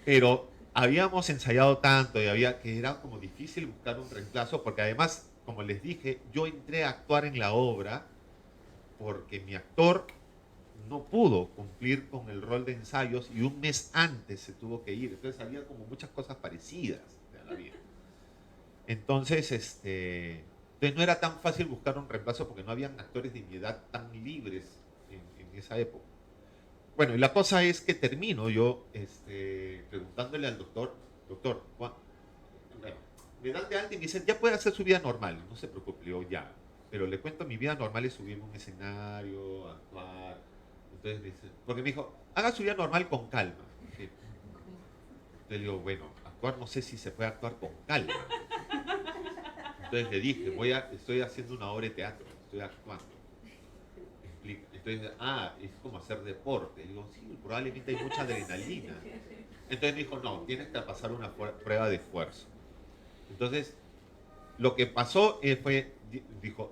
Pero habíamos ensayado tanto y que era como difícil buscar un reemplazo, porque además, como les dije, yo entré a actuar en la obra porque mi actor no pudo cumplir con el rol de ensayos y un mes antes se tuvo que ir. Entonces había como muchas cosas parecidas de la vida. Entonces, entonces no era tan fácil buscar un reemplazo porque no habían actores de mi edad tan libres en esa época. Bueno, y la cosa es que termino yo preguntándole al doctor, me dan de alta y me dicen, ya puede hacer su vida normal, no se preocupe, yo ya. Pero le cuento, mi vida normal es subirme a un escenario, actuar. Entonces me dice, porque me dijo, haga su vida normal con calma. Entonces le digo, bueno, actuar no sé si se puede actuar con calma. Entonces le dije, estoy haciendo una obra de teatro, estoy actuando. Entonces, es como hacer deporte. Le digo, sí, probablemente hay mucha adrenalina. Entonces me dijo, no, tienes que pasar una prueba de esfuerzo. Entonces, lo que pasó dijo,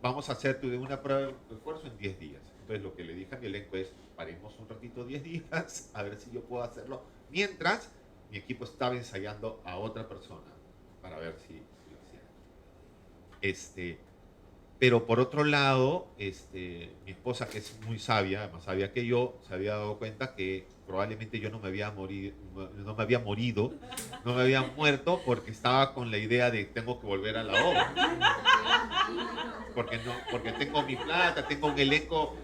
vamos a hacerte una prueba de esfuerzo en 10 días. Entonces lo que le dije a mi elenco es, paremos un ratito 10 días, a ver si yo puedo hacerlo. Mientras, mi equipo estaba ensayando a otra persona para ver si lo hacían. Pero por otro lado, mi esposa, que es muy sabia, más sabia que yo, se había dado cuenta que probablemente yo no me había morido, no me había muerto, porque estaba con la idea de tengo que volver a la obra. Porque tengo mi plata, tengo un elenco,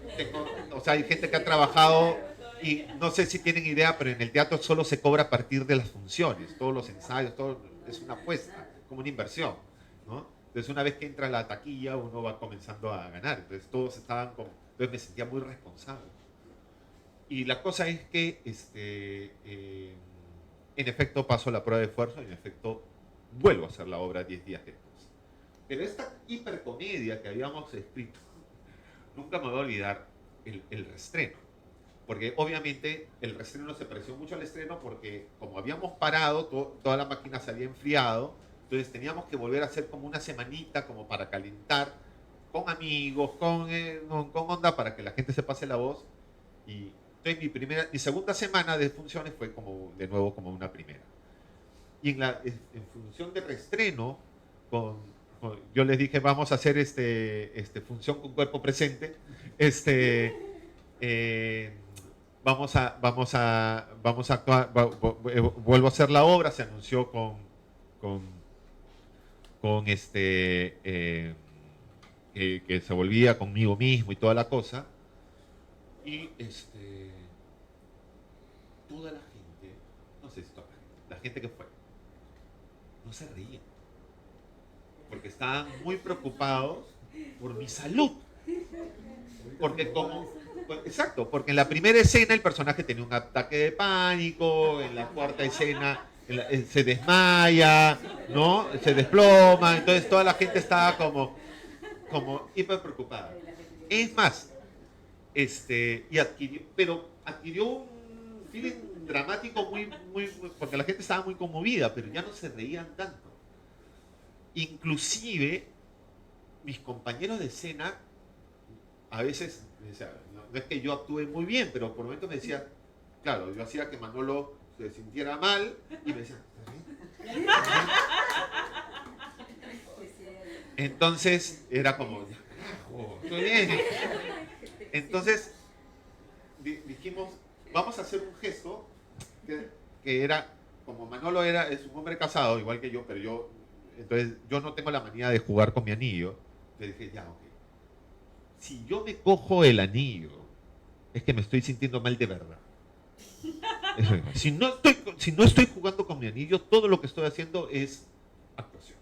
o sea, hay gente que ha trabajado, y no sé si tienen idea, pero en el teatro solo se cobra a partir de las funciones, todos los ensayos, todo es una apuesta, como una inversión, ¿no? Entonces, una vez que entra la taquilla, uno va comenzando a ganar. Entonces, todos estaban como... Entonces, me sentía muy responsable. Y la cosa es que, en efecto, paso la prueba de esfuerzo, y en efecto, vuelvo a hacer la obra 10 días después. Pero esta hipercomedia que habíamos escrito, nunca me voy a olvidar el reestreno. Porque, obviamente, el reestreno se pareció mucho al estreno porque, como habíamos parado, toda la máquina se había enfriado. Entonces teníamos que volver a hacer como una semanita como para calentar con amigos, con onda para que la gente se pase la voz. Y entonces mi segunda semana de funciones fue como de nuevo como una primera. Y en función de reestreno, yo les dije vamos a hacer función con cuerpo presente. Vamos a actuar, vuelvo a hacer la obra, se anunció con que se volvía conmigo mismo y toda la cosa. Y toda la gente, no sé si toda la gente que fue, no se reía. Porque estaban muy preocupados por mi salud. Porque exacto, porque en la primera escena el personaje tenía un ataque de pánico, en la cuarta escena se desmaya, ¿no? Se desploma, entonces toda la gente estaba como hiper preocupada. Es más, adquirió un feeling dramático muy, porque la gente estaba muy conmovida, pero ya no se reían tanto. Inclusive, mis compañeros de escena, a veces, no es que yo actúe muy bien, pero por momentos me decían, claro, yo hacía que Manolo se sintiera mal y me decían, ¿está bien? Entonces era como, ya carajo, estoy bien. Entonces dijimos, vamos a hacer un gesto que era, como Manolo es un hombre casado, igual que yo, pero entonces yo no tengo la manía de jugar con mi anillo. Entonces dije, ya, ok. Si yo me cojo el anillo, es que me estoy sintiendo mal de verdad. Si no estoy jugando con mi anillo, todo lo que estoy haciendo es actuación.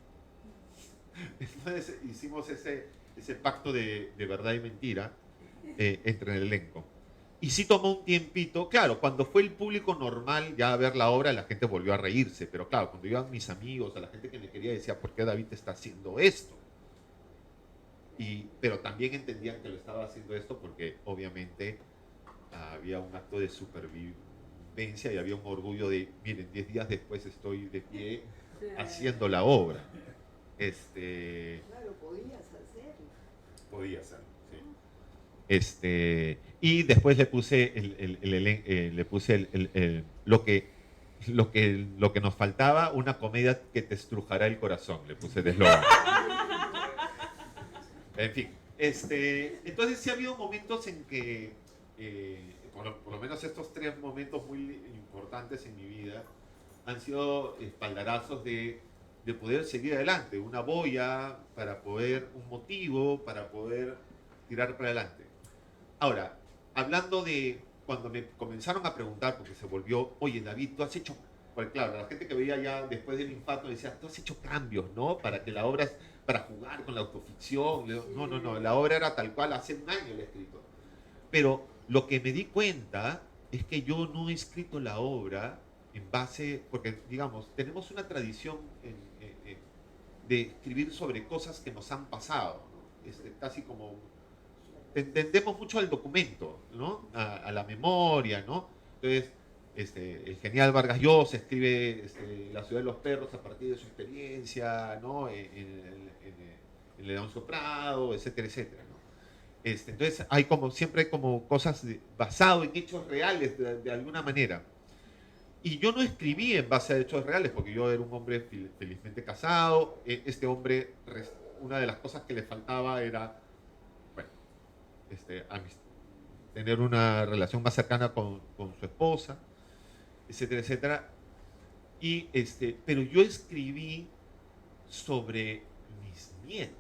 Entonces hicimos ese pacto de verdad y mentira entre el elenco. Y sí tomó un tiempito. Claro, cuando fue el público normal ya a ver la obra, la gente volvió a reírse. Pero claro, cuando iban mis amigos, a la gente que me quería, decía, ¿por qué David está haciendo esto? Pero también entendían que lo estaba haciendo esto porque obviamente había un acto de supervivencia y había un orgullo de, miren, 10 días después estoy de pie haciendo la obra. Claro, podías hacerlo. Podía hacerlo, sí. Y después le puse lo que nos faltaba, una comedia que te estrujará el corazón, le puse de eslogan. En fin, entonces sí ha habido momentos en que, por lo menos estos 3 momentos muy importantes en mi vida, han sido espaldarazos de poder seguir adelante, una boya un motivo para poder tirar para adelante. Ahora, hablando de cuando me comenzaron a preguntar, porque se volvió, oye David, tú has hecho, porque claro, la gente que veía ya después del infarto decía, tú has hecho cambios, ¿no? Para que la obra, para jugar con la autoficción. No, la obra era tal cual, hace un año la he escrito. Pero lo que me di cuenta es que yo no he escrito la obra en base, porque digamos, tenemos una tradición de escribir sobre cosas que nos han pasado, ¿no? Casi como, entendemos mucho al documento, ¿no? A la memoria, ¿no? Entonces, el genial Vargas Llosa escribe La ciudad de los perros a partir de su experiencia, ¿no? En el León Soprado, etcétera, etcétera, ¿no? Entonces hay siempre hay como cosas basado en hechos reales de alguna manera. Y yo no escribí en base a hechos reales, porque yo era un hombre felizmente casado. Este hombre, una de las cosas que le faltaba era, bueno, tener una relación más cercana con su esposa, etcétera, etcétera. Pero yo escribí sobre mis miedos.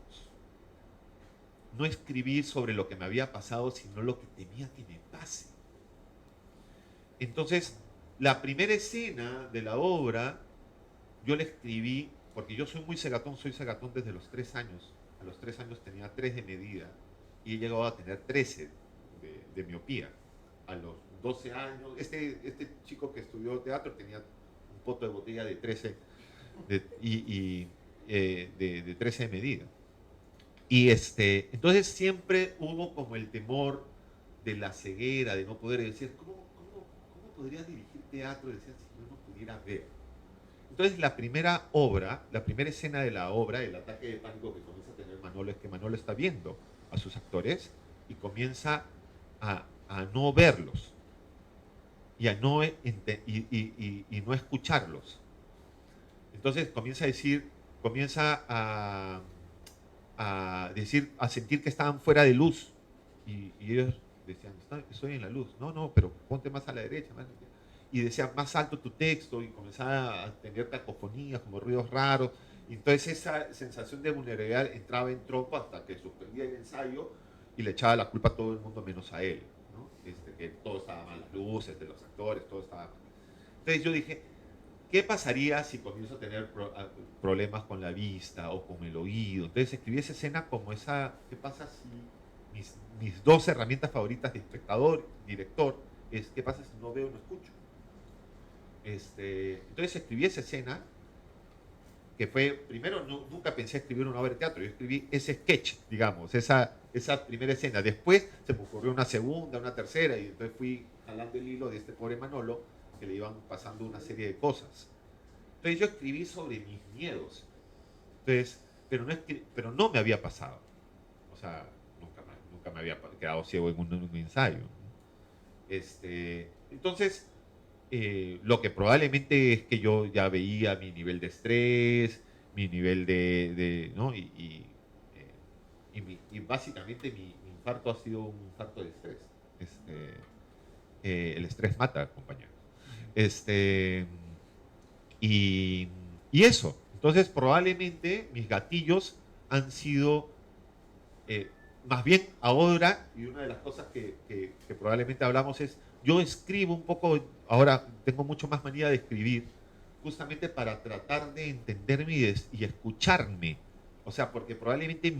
No escribí sobre lo que me había pasado, sino lo que temía que me pase. Entonces, la primera escena de la obra, yo la escribí, porque yo soy cegatón desde los 3 años. A los 3 años tenía 3 de medida y he llegado a tener 13 de miopía. A los 12 años, este chico que estudió teatro tenía un poto de botella de 13 de 13 de medida. Y entonces siempre hubo como el temor de la ceguera, de no poder decir, ¿cómo podría dirigir teatro? Decían, si yo no pudiera ver. Entonces la primera escena de la obra, el ataque de pánico que comienza a tener Manolo, es que Manolo está viendo a sus actores y comienza a no verlos y a no escucharlos. Entonces comienza a sentir que estaban fuera de luz y ellos decían, estoy en la luz. No, pero ponte más a la derecha. Y decían, más alto tu texto, y comenzaba a tener cacofonías, como ruidos raros. Y entonces esa sensación de vulnerabilidad entraba en trompa hasta que suspendía el ensayo y le echaba la culpa a todo el mundo menos a él, ¿no? Que todo estaba mal, las luces de los actores, todo estaba mal. Entonces yo dije, ¿qué pasaría si comienzo a tener problemas con la vista o con el oído? Entonces escribí esa escena como esa, ¿qué pasa si mis 2 herramientas favoritas de espectador, director, es ¿qué pasa si no veo o no escucho? Entonces escribí esa escena, que fue, primero nunca pensé escribir una obra de teatro, yo escribí ese sketch, digamos, esa primera escena. Después se me ocurrió una segunda, una tercera, y entonces fui jalando el hilo de este pobre Manolo, que le iban pasando una serie de cosas. Entonces yo escribí sobre mis miedos, pero no me había pasado. O sea, nunca me había quedado ciego en un ensayo. Entonces, lo que probablemente es que yo ya veía mi nivel de estrés, mi nivel ¿no? Y básicamente mi infarto ha sido un infarto de estrés. El estrés mata, compañeros. Y eso. Entonces, probablemente mis gatillos han sido, más bien ahora, y una de las cosas que probablemente hablamos es, yo escribo un poco, ahora tengo mucho más manía de escribir, justamente para tratar de entenderme y escucharme. O sea, porque probablemente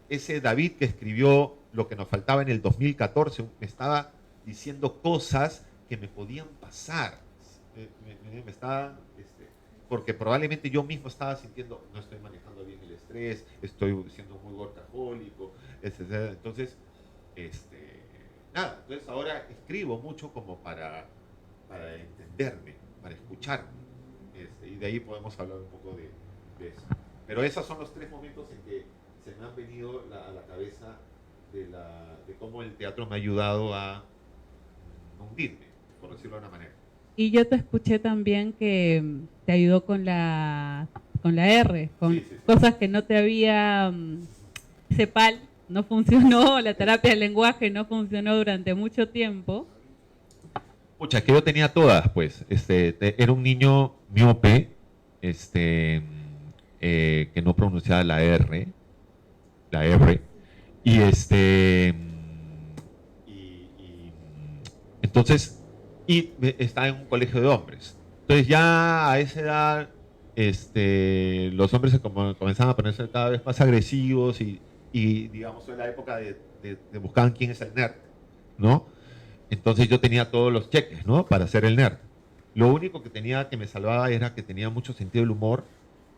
ese David que escribió Lo que nos faltaba en el 2014, me estaba diciendo cosas que me podían pasar. Me estaba, porque probablemente yo mismo estaba sintiendo, no estoy manejando bien el estrés, estoy siendo muy workahólico, etc. Entonces, entonces ahora escribo mucho como para entenderme, para escucharme. Y de ahí podemos hablar un poco de eso. Pero esos son los 3 momentos en que se me han venido a la cabeza de cómo el teatro me ha ayudado a hundirme, por decirlo de una manera. Y yo te escuché también que te ayudó con la R, con sí. cosas que no te había... CEPAL no funcionó, la terapia del lenguaje no funcionó durante mucho tiempo. Pucha, es que yo tenía todas, pues. Era un niño miope, que no pronunciaba la R. Y entonces, estaba en un colegio de hombres. Entonces ya a esa edad, los hombres comenzaban a ponerse cada vez más agresivos y digamos, fue la época de buscar quién es el nerd, ¿no? Entonces yo tenía todos los cheques, ¿no? Para ser el nerd. Lo único que tenía que me salvaba era que tenía mucho sentido del humor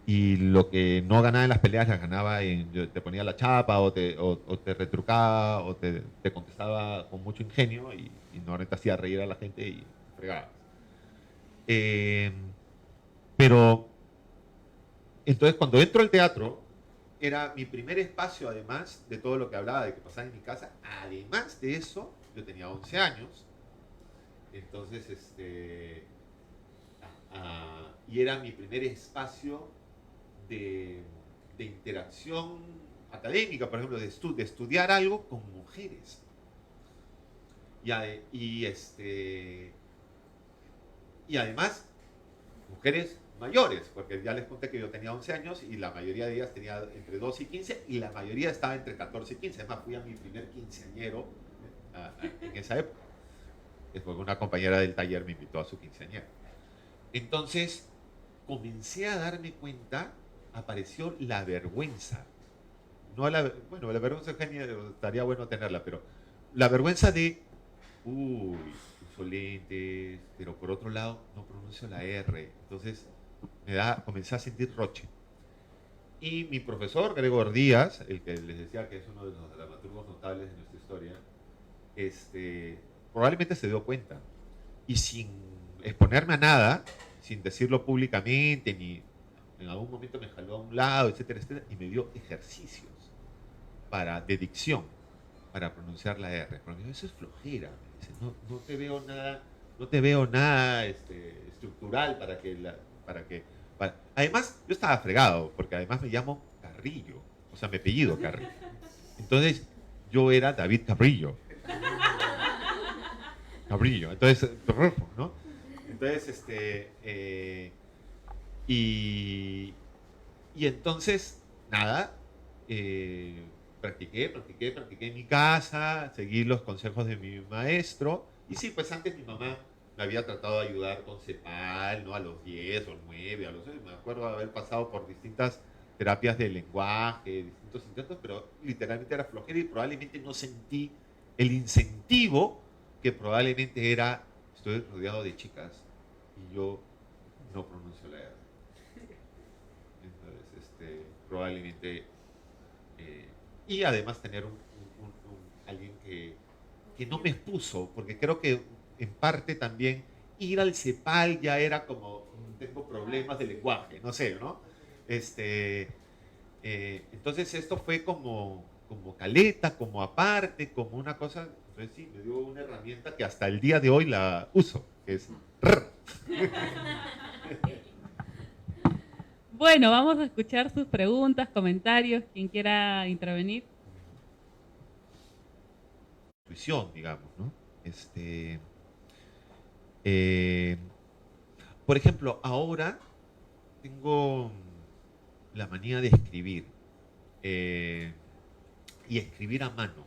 y lo que no ganaba en las peleas las ganaba te ponía la chapa o te retrucaba o te contestaba con mucho ingenio y normalmente hacía reír a la gente y fregaba. Pero entonces cuando entro al teatro, era mi primer espacio, además de todo lo que hablaba de que pasaba en mi casa. Además de eso, yo tenía 11 años. Entonces, y era mi primer espacio de interacción académica, por ejemplo, de estudiar algo con mujeres. Y además, mujeres mayores, porque ya les conté que yo tenía 11 años y la mayoría de ellas tenía entre 12 y 15 y la mayoría estaba entre 14 y 15. Además, fui a mi primer quinceañero en esa época. Después una compañera del taller me invitó a su quinceañero. Entonces, comencé a darme cuenta, apareció la vergüenza. No bueno, la vergüenza genial, estaría bueno tenerla, pero la vergüenza de, uso lentes, pero por otro lado no pronuncio la R. Entonces, comencé a sentir roche. Y mi profesor, Gregor Díaz, el que les decía que es uno de los dramaturgos notables de nuestra historia, probablemente se dio cuenta. Y sin exponerme a nada, sin decirlo públicamente, ni en algún momento me jaló a un lado, etcétera, etcétera, y me dio ejercicios de dicción para pronunciar la R. Porque eso es flojera. Me dice, no te veo nada estructural para que... Además, yo estaba fregado, porque además me llamo Carrillo, o sea, mi apellido Carrillo. Entonces, yo era David Carrillo. Carrillo, entonces, ¿no? Entonces, y entonces, nada, practiqué en mi casa, seguí los consejos de mi maestro, y sí, pues antes mi mamá me había tratado de ayudar con CEPAL, ¿no? A los 10 o 9, me acuerdo de haber pasado por distintas terapias de lenguaje, distintos intentos, pero literalmente era flojera y probablemente no sentí el incentivo que probablemente era, estoy rodeado de chicas y yo no pronuncio la R. Entonces, probablemente, y además tener alguien que no me expuso, porque creo que en parte también ir al CEPAL ya era como, tengo problemas de lenguaje, no sé, ¿no? Entonces esto fue como caleta, como aparte, como una cosa, entonces sí, me dio una herramienta que hasta el día de hoy la uso, que es RR. Bueno, vamos a escuchar sus preguntas, comentarios, quien quiera intervenir. Intuición, digamos, ¿no? Por ejemplo, ahora tengo la manía de escribir y escribir a mano.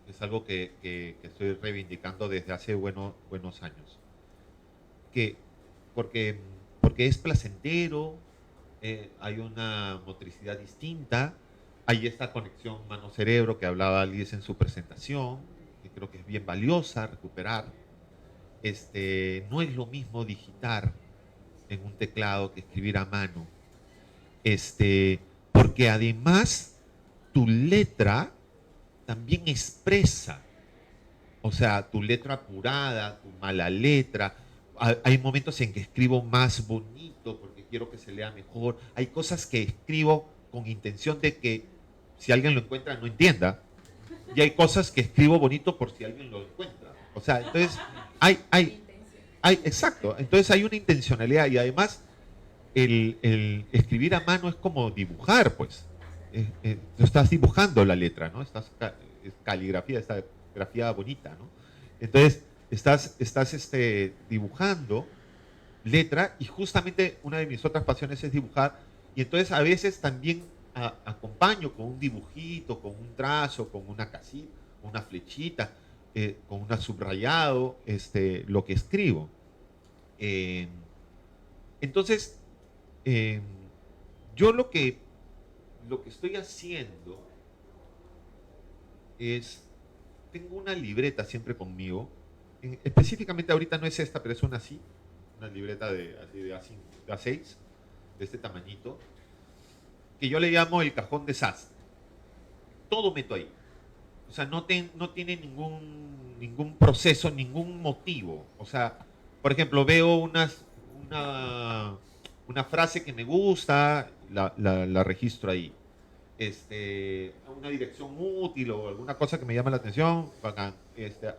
Es algo que estoy reivindicando desde hace buenos años. Porque es placentero, hay una motricidad distinta, hay esta conexión mano-cerebro que hablaba Liz en su presentación, que creo que es bien valiosa recuperar. No es lo mismo digitar en un teclado que escribir a mano. Porque además tu letra también expresa, o sea, tu letra apurada, tu mala letra. Hay momentos en que escribo más bonito porque quiero que se lea mejor. Hay cosas que escribo con intención de que si alguien lo encuentra no entienda. Y hay cosas que escribo bonito por si alguien lo encuentra. O sea, entonces exacto. Entonces hay una intencionalidad y además el escribir a mano es como dibujar, pues. Tú estás dibujando la letra, ¿no? Es caligrafía, esta grafía bonita, ¿no? Entonces estás dibujando letra y justamente una de mis otras pasiones es dibujar y entonces a veces también acompaño con un dibujito, con un trazo, con una casita, una flechita, con un subrayado, lo que escribo. Entonces, yo lo que estoy haciendo es, tengo una libreta siempre conmigo, específicamente ahorita no es esta, pero es una libreta de A6, de este tamañito, que yo le llamo el cajón desastre. Todo meto ahí. O sea, no tiene ningún proceso, ningún motivo. O sea, por ejemplo, veo una frase que me gusta, la registro ahí. una dirección útil o alguna cosa que me llama la atención, bacán.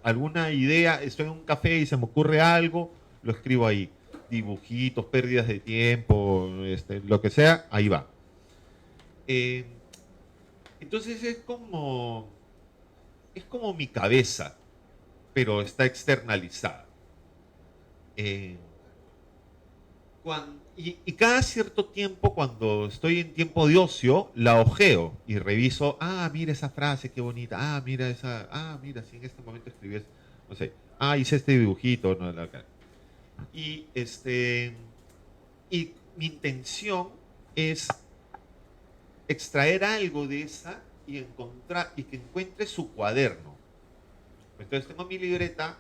Alguna idea, estoy en un café y se me ocurre algo, lo escribo ahí. Dibujitos, pérdidas de tiempo, lo que sea, ahí va. Entonces es como mi cabeza, pero está externalizada. Y cada cierto tiempo, cuando estoy en tiempo de ocio, la ojeo y reviso, mira esa frase, qué bonita, mira si en este momento escribí eso, no sé, hice este dibujito, no, y mi intención es extraer algo de esa y que encuentre su cuaderno. Entonces tengo mi libreta,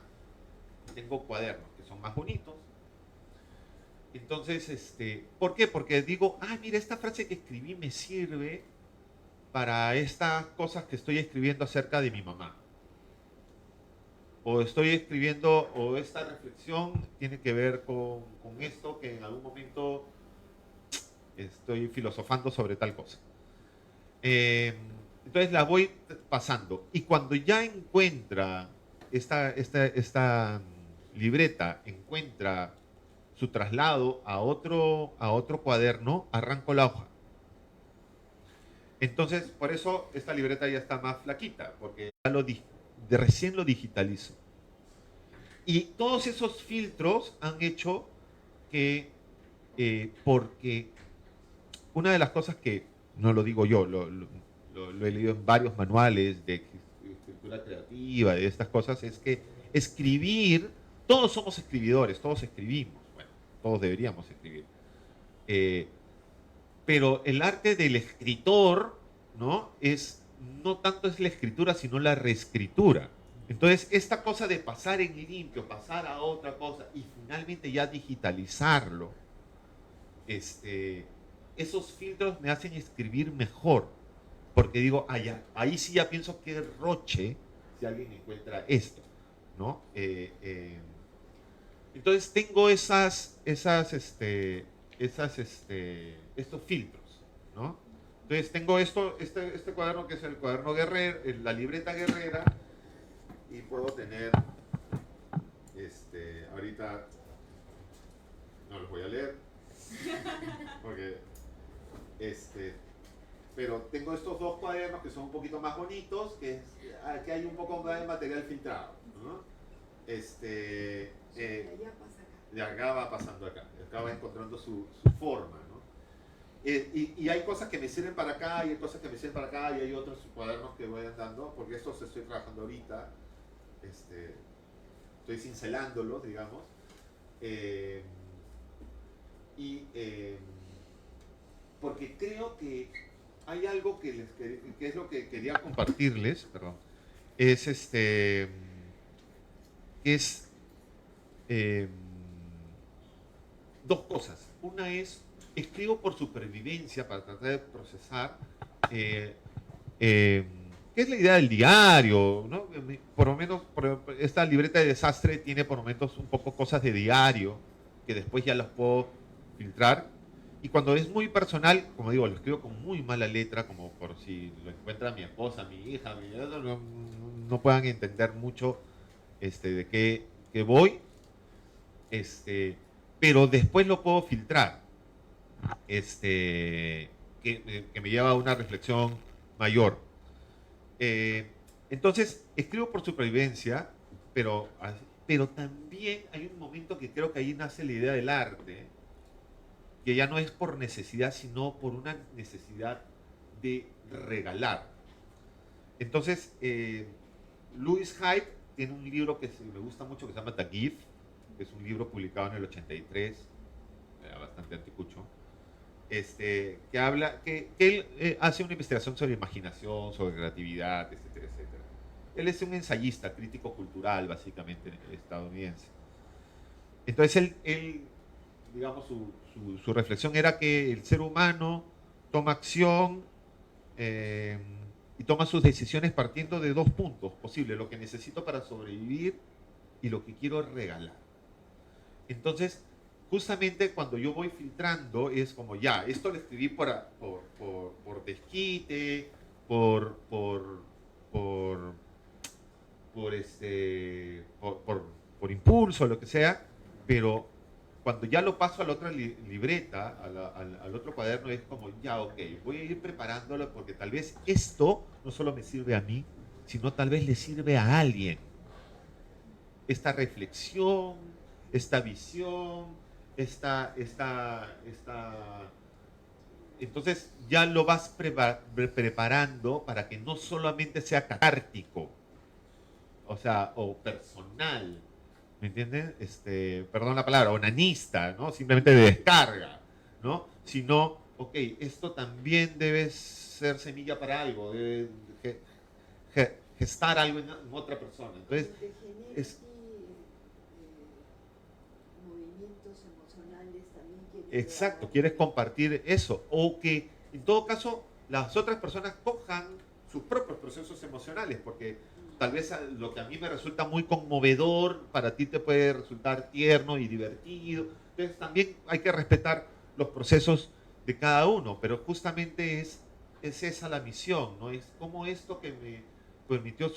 tengo cuadernos que son más bonitos. Entonces, ¿por qué? Porque digo, mira, esta frase que escribí me sirve para estas cosas que estoy escribiendo acerca de mi mamá. O estoy escribiendo, o esta reflexión tiene que ver con esto que en algún momento estoy filosofando sobre tal cosa. Entonces la voy pasando. Y cuando ya encuentra esta libreta, encuentra su traslado a otro cuaderno, arranco la hoja. Entonces, por eso esta libreta ya está más flaquita, porque ya recién lo digitalizo. Y todos esos filtros han hecho que, porque una de las cosas que, no lo digo yo, lo he leído en varios manuales de escritura creativa, de estas cosas, es que escribir, todos somos escribidores, todos escribimos. Todos deberíamos escribir. Pero el arte del escritor, ¿no? No tanto es la escritura, sino la reescritura. Entonces, esta cosa de pasar en limpio, pasar a otra cosa y finalmente ya digitalizarlo, esos filtros me hacen escribir mejor. Porque digo, ahí sí ya pienso que roche si alguien encuentra esto, ¿no? Entonces tengo estos filtros, ¿no? Entonces tengo este cuaderno que es el cuaderno guerrero, la libreta guerrera, y puedo tener, ahorita no los voy a leer, porque, pero tengo estos dos cuadernos que son un poquito más bonitos, que hay un poco más de material filtrado, ¿no? De acá va pasando acá, acá va encontrando su forma, ¿no? Y hay cosas que me sirven para acá, y hay cosas que me sirven para acá, y hay otros cuadernos que voy andando, porque estos estoy trabajando ahorita, estoy cincelándolos, digamos, porque creo que hay algo que es lo que quería compartirles, perdón, es dos cosas. Una es, escribo por supervivencia para tratar de procesar qué es la idea del diario, ¿no? Por lo menos esta libreta de desastre tiene por momentos un poco cosas de diario que después ya las puedo filtrar. Y cuando es muy personal, como digo, lo escribo con muy mala letra, como por si lo encuentra mi esposa, mi hija, no puedan entender mucho de qué voy. Pero después lo puedo filtrar, que me lleva a una reflexión mayor. Entonces, escribo por supervivencia, pero también hay un momento que creo que ahí nace la idea del arte, que ya no es por necesidad, sino por una necesidad de regalar. Entonces, Louise Hay tiene un libro que me gusta mucho que se llama The Gift, que es un libro publicado en el 83, bastante anticucho, que habla, que él hace una investigación sobre imaginación, sobre creatividad, etcétera, etcétera. Él es un ensayista, crítico cultural, básicamente, estadounidense. Entonces, él digamos, su reflexión era que el ser humano toma acción y toma sus decisiones partiendo de dos puntos posibles, lo que necesito para sobrevivir y lo que quiero regalar. Entonces, justamente cuando yo voy filtrando, es como ya, esto lo escribí por desquite, por impulso, lo que sea, pero cuando ya lo paso a la otra libreta, al otro cuaderno, es como, ya, ok, voy a ir preparándolo porque tal vez esto no solo me sirve a mí, sino tal vez le sirve a alguien. Esta reflexión, esta visión, entonces ya lo vas preparando para que no solamente sea catártico, o sea, o personal, ¿me entienden? Perdón la palabra, onanista, ¿no? Simplemente de descarga, ¿no? Sino, ok, esto también debe ser semilla para algo, debe gestar algo en otra persona. Entonces, movimientos emocionales también exacto, quieres compartir eso, o que en todo caso las otras personas cojan sus propios procesos emocionales, porque tal vez lo que a mí me resulta muy conmovedor, para ti te puede resultar tierno y divertido. Entonces también hay que respetar los procesos de cada uno, pero justamente es esa la misión, ¿no? Es como esto que me permitió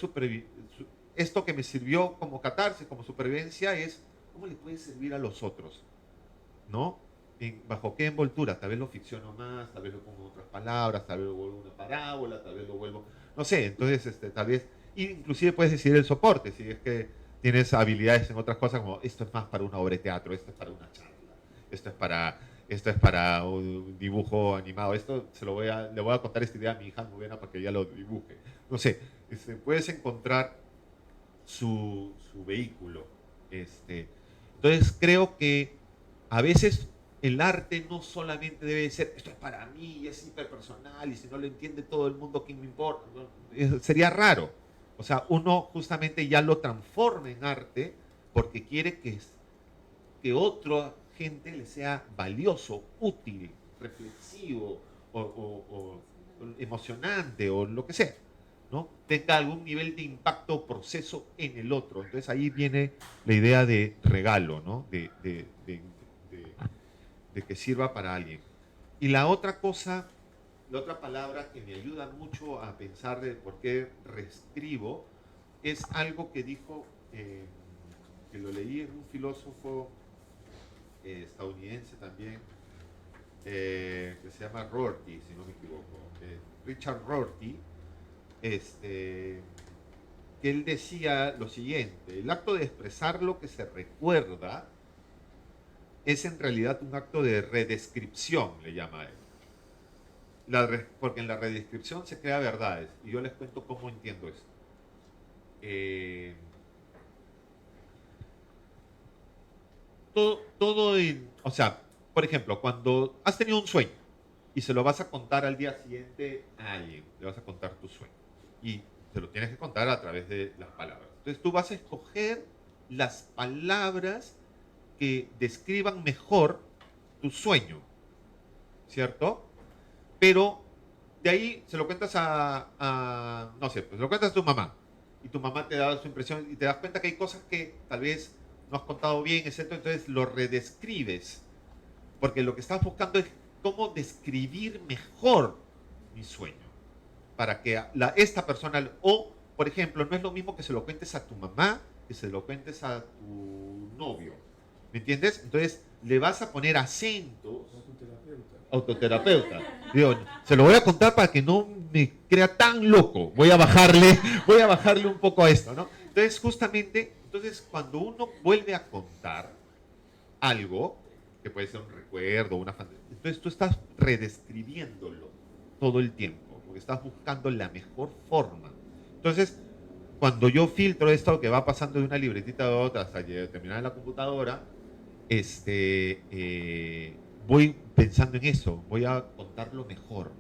esto que me sirvió como catarsis, como supervivencia, es cómo le puede servir a los otros, ¿no? ¿Bajo qué envoltura? Tal vez lo ficciono más, tal vez lo pongo en otras palabras, tal vez lo vuelvo una parábola, tal vez lo vuelvo, no sé, entonces tal vez, inclusive puedes decidir el soporte, si es que tienes habilidades en otras cosas, como esto es más para una obra de teatro, esto es para una charla, esto es para un dibujo animado, esto le voy a contar esta idea a mi hija Nubena para que ella lo dibuje, no sé, puedes encontrar su vehículo, entonces creo que a veces el arte no solamente debe ser, esto es para mí, es hiperpersonal, y si no lo entiende todo el mundo, ¿quién me importa? Sería raro. O sea, uno justamente ya lo transforma en arte porque quiere que otra gente le sea valioso, útil, reflexivo, o emocionante, o lo que sea, ¿no? Tenga algún nivel de impacto o proceso en el otro. Entonces ahí viene la idea de regalo, ¿no? De que sirva para alguien. Y la otra cosa, la otra palabra que me ayuda mucho a pensar de por qué reescribo, es algo que dijo, que lo leí en un filósofo estadounidense también, que se llama Rorty, si no me equivoco, Richard Rorty, que él decía lo siguiente: el acto de expresar lo que se recuerda es en realidad un acto de redescripción, le llama él. Porque en la redescripción se crea verdades. Y yo les cuento cómo entiendo esto. O sea, por ejemplo, cuando has tenido un sueño y se lo vas a contar al día siguiente a alguien, le vas a contar tu sueño. Y te lo tienes que contar a través de las palabras. Entonces tú vas a escoger las palabras que describan mejor tu sueño, ¿cierto? Pero de ahí se lo cuentas no sé, pues se lo cuentas a tu mamá, y tu mamá te da su impresión y te das cuenta que hay cosas que tal vez no has contado bien, etc. Entonces lo redescribes, porque lo que estás buscando es cómo describir mejor mi sueño, para que esta persona, o por ejemplo, no es lo mismo que se lo cuentes a tu mamá que se lo cuentes a tu novio, ¿me entiendes? Entonces le vas a poner acentos. Autoterapeuta. Digo, se lo voy a contar para que no me crea tan loco. Voy a bajarle un poco a esto, ¿no? Entonces, justamente, cuando uno vuelve a contar algo, que puede ser un recuerdo, una fantasía, entonces tú estás redescribiéndolo todo el tiempo, porque estás buscando la mejor forma. Entonces, cuando yo filtro esto que va pasando de una libretita a otra hasta terminar en la computadora, voy pensando en eso, voy a contarlo mejor.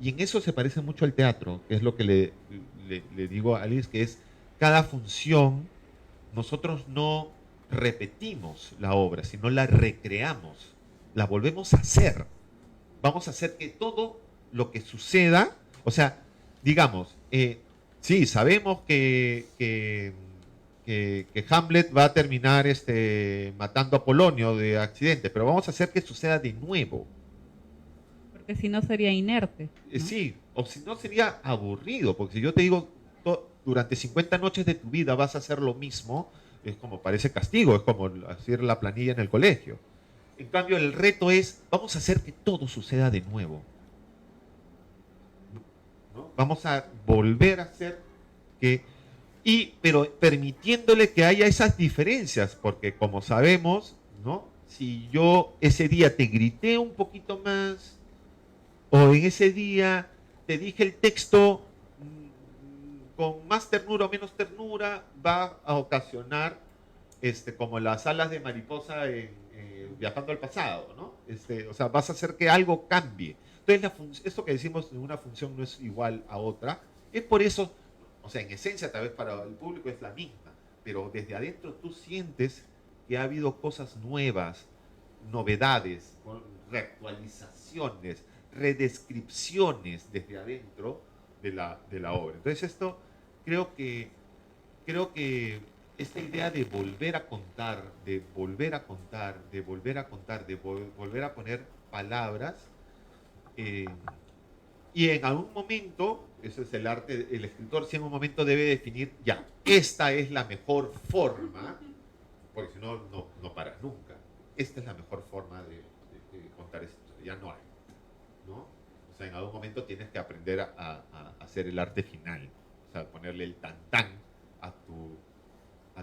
Y en eso se parece mucho al teatro, que es lo que le digo a Alice, que es cada función, nosotros no repetimos la obra, sino la recreamos, la volvemos a hacer. Vamos a hacer que todo lo que suceda, o sea, digamos, sí, sabemos que Hamlet va a terminar matando a Polonio de accidente, pero vamos a hacer que suceda de nuevo. Porque si no sería inerte, ¿no? Sí, o si no sería aburrido, porque si yo te digo, durante 50 noches de tu vida vas a hacer lo mismo, es como parece castigo, es como hacer la planilla en el colegio. En cambio, el reto es, vamos a hacer que todo suceda de nuevo. ¿No? Vamos a volver a hacer pero permitiéndole que haya esas diferencias, porque como sabemos, ¿no? Si yo ese día te grité un poquito más, o en ese día te dije el texto con más ternura o menos ternura, va a ocasionar como las alas de mariposa viajando al pasado, ¿no? O sea, vas a hacer que algo cambie. Entonces, esto que decimos de una función no es igual a otra, es por eso, o sea, en esencia tal vez para el público es la misma, pero desde adentro tú sientes que ha habido cosas nuevas, novedades, reactualizaciones, redescripciones desde adentro de la obra. Entonces esto creo que esta idea de volver a contar, de volver a contar, de volver a contar, de volver a poner palabras, y en algún momento, eso es el arte, el escritor si en un momento debe definir, ya, esta es la mejor forma, porque si no, no paras nunca. Esta es la mejor forma de contar esta historia, ya no hay, ¿no? O sea, en algún momento tienes que aprender a hacer el arte final, o sea, ponerle el tan-tan a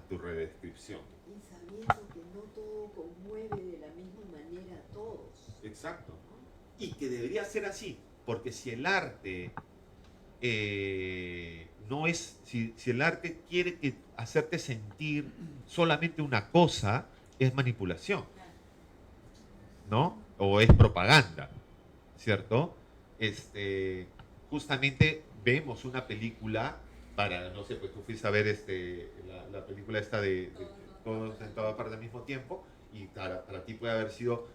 tu redescripción. Y sabiendo que no todo conmueve de la misma manera a todos. Exacto. Y que debería ser así, porque si el arte no es, si el arte quiere hacerte sentir solamente una cosa, es manipulación, ¿no? O es propaganda, ¿cierto? Justamente vemos una película para, no sé, pues tú fuiste a ver la película esta de todos en toda parte al mismo tiempo, y para ti puede haber sido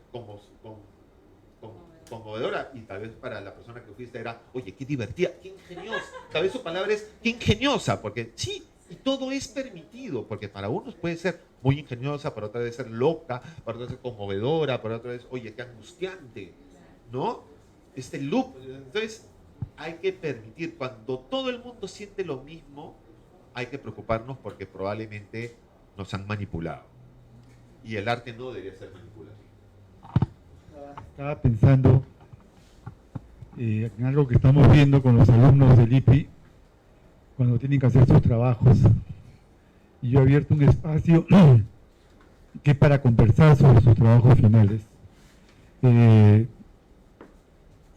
conmovedora, y tal vez para la persona que fuiste era, oye, qué divertida, qué ingeniosa, tal vez su palabra es qué ingeniosa, porque sí, y todo es permitido, porque para unos puede ser muy ingeniosa, para otra vez ser loca, para otra vez ser conmovedora, para otra vez, oye, qué angustiante, ¿no? Este loop. Entonces hay que permitir, cuando todo el mundo siente lo mismo, hay que preocuparnos porque probablemente nos han manipulado, y el arte no debería ser manipulado. Estaba pensando en algo que estamos viendo con los alumnos del IPI cuando tienen que hacer sus trabajos, y yo he abierto un espacio que es para conversar sobre sus trabajos finales, y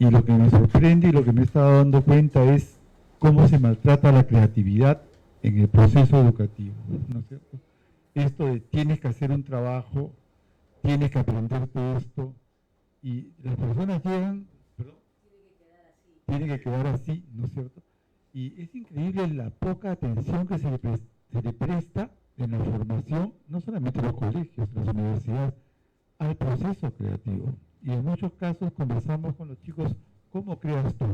lo que me sorprende y lo que me he estado dando cuenta es cómo se maltrata la creatividad en el proceso educativo, ¿no es cierto? Esto de tienes que hacer un trabajo, tienes que aprender todo esto, y las personas llegan, tiene que quedar así, ¿no es cierto? Y es increíble la poca atención que se le presta en la formación, no solamente en los colegios, en las universidades, al proceso creativo. Y en muchos casos conversamos con los chicos, ¿cómo creas tú?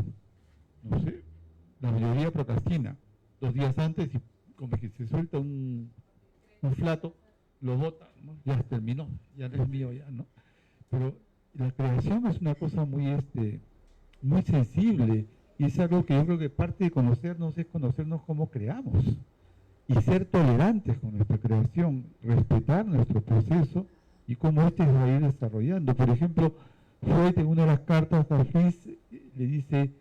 No sé, la mayoría procrastina. 2 días antes, y como que se suelta un flato, lo bota, ¿no? Ya terminó, ya no es mío, ya, ¿no? Pero la creación es una cosa muy sensible, y es algo que yo creo que parte de conocernos es conocernos cómo creamos y ser tolerantes con nuestra creación, respetar nuestro proceso y cómo este se va a ir desarrollando. Por ejemplo, Freud en una de las cartas a Fritz le dice: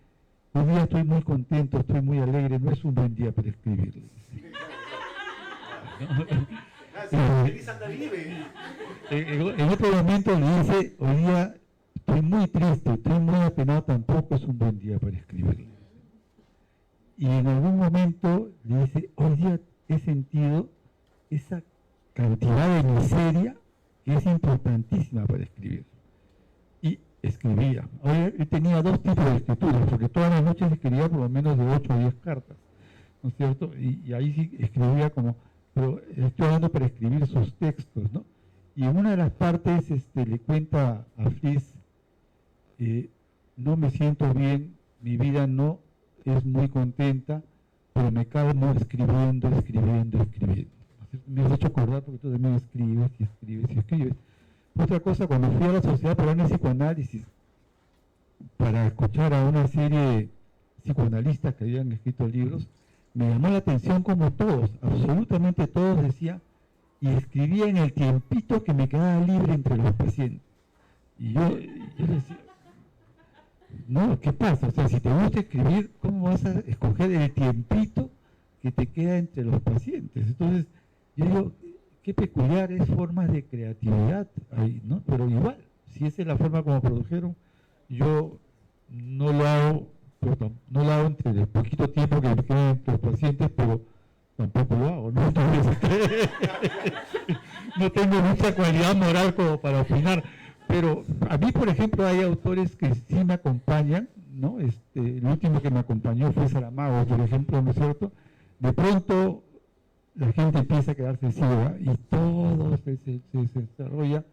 hoy día estoy muy contento, estoy muy alegre, no es un buen día para escribir. En otro momento le dice: hoy día estoy muy triste, estoy muy apenado, tampoco es un buen día para escribir. Y en algún momento le dice: hoy día he sentido esa cantidad de miseria que es importantísima para escribir. Y escribía. Hoy él tenía 2 tipos de escrituras, porque todas las noches escribía por lo menos de 8 o 10 cartas, ¿no es cierto? Y ahí sí escribía como, pero estoy hablando para escribir sus textos, ¿no? Y en una de las partes le cuenta a Fritz: no me siento bien, mi vida no es muy contenta, pero me calmo escribiendo. Me has hecho acordar porque tú también escribes. Otra cosa, cuando fui a la Sociedad Peruana de Psicoanálisis, para escuchar a una serie de psicoanalistas que habían escrito libros, me llamó la atención como todos, absolutamente todos decían, y escribía en el tiempito que me quedaba libre entre los pacientes. Y yo decía, no, ¿qué pasa? O sea, si te gusta escribir, ¿cómo vas a escoger el tiempito que te queda entre los pacientes? Entonces, yo digo, qué peculiares formas de creatividad hay, ¿no? Pero igual, si esa es la forma como produjeron, yo no lo hago, no lo hago entre el poquito tiempo que me queda entre los pacientes, pero tampoco lo hago, ¿no? Entonces, no tengo mucha cualidad moral como para opinar. Pero a mí, por ejemplo, hay autores que sí me acompañan, ¿no? El último que me acompañó fue Saramago, por ejemplo, ¿no es cierto? De pronto la gente empieza a quedarse ciega y todo se desarrolla,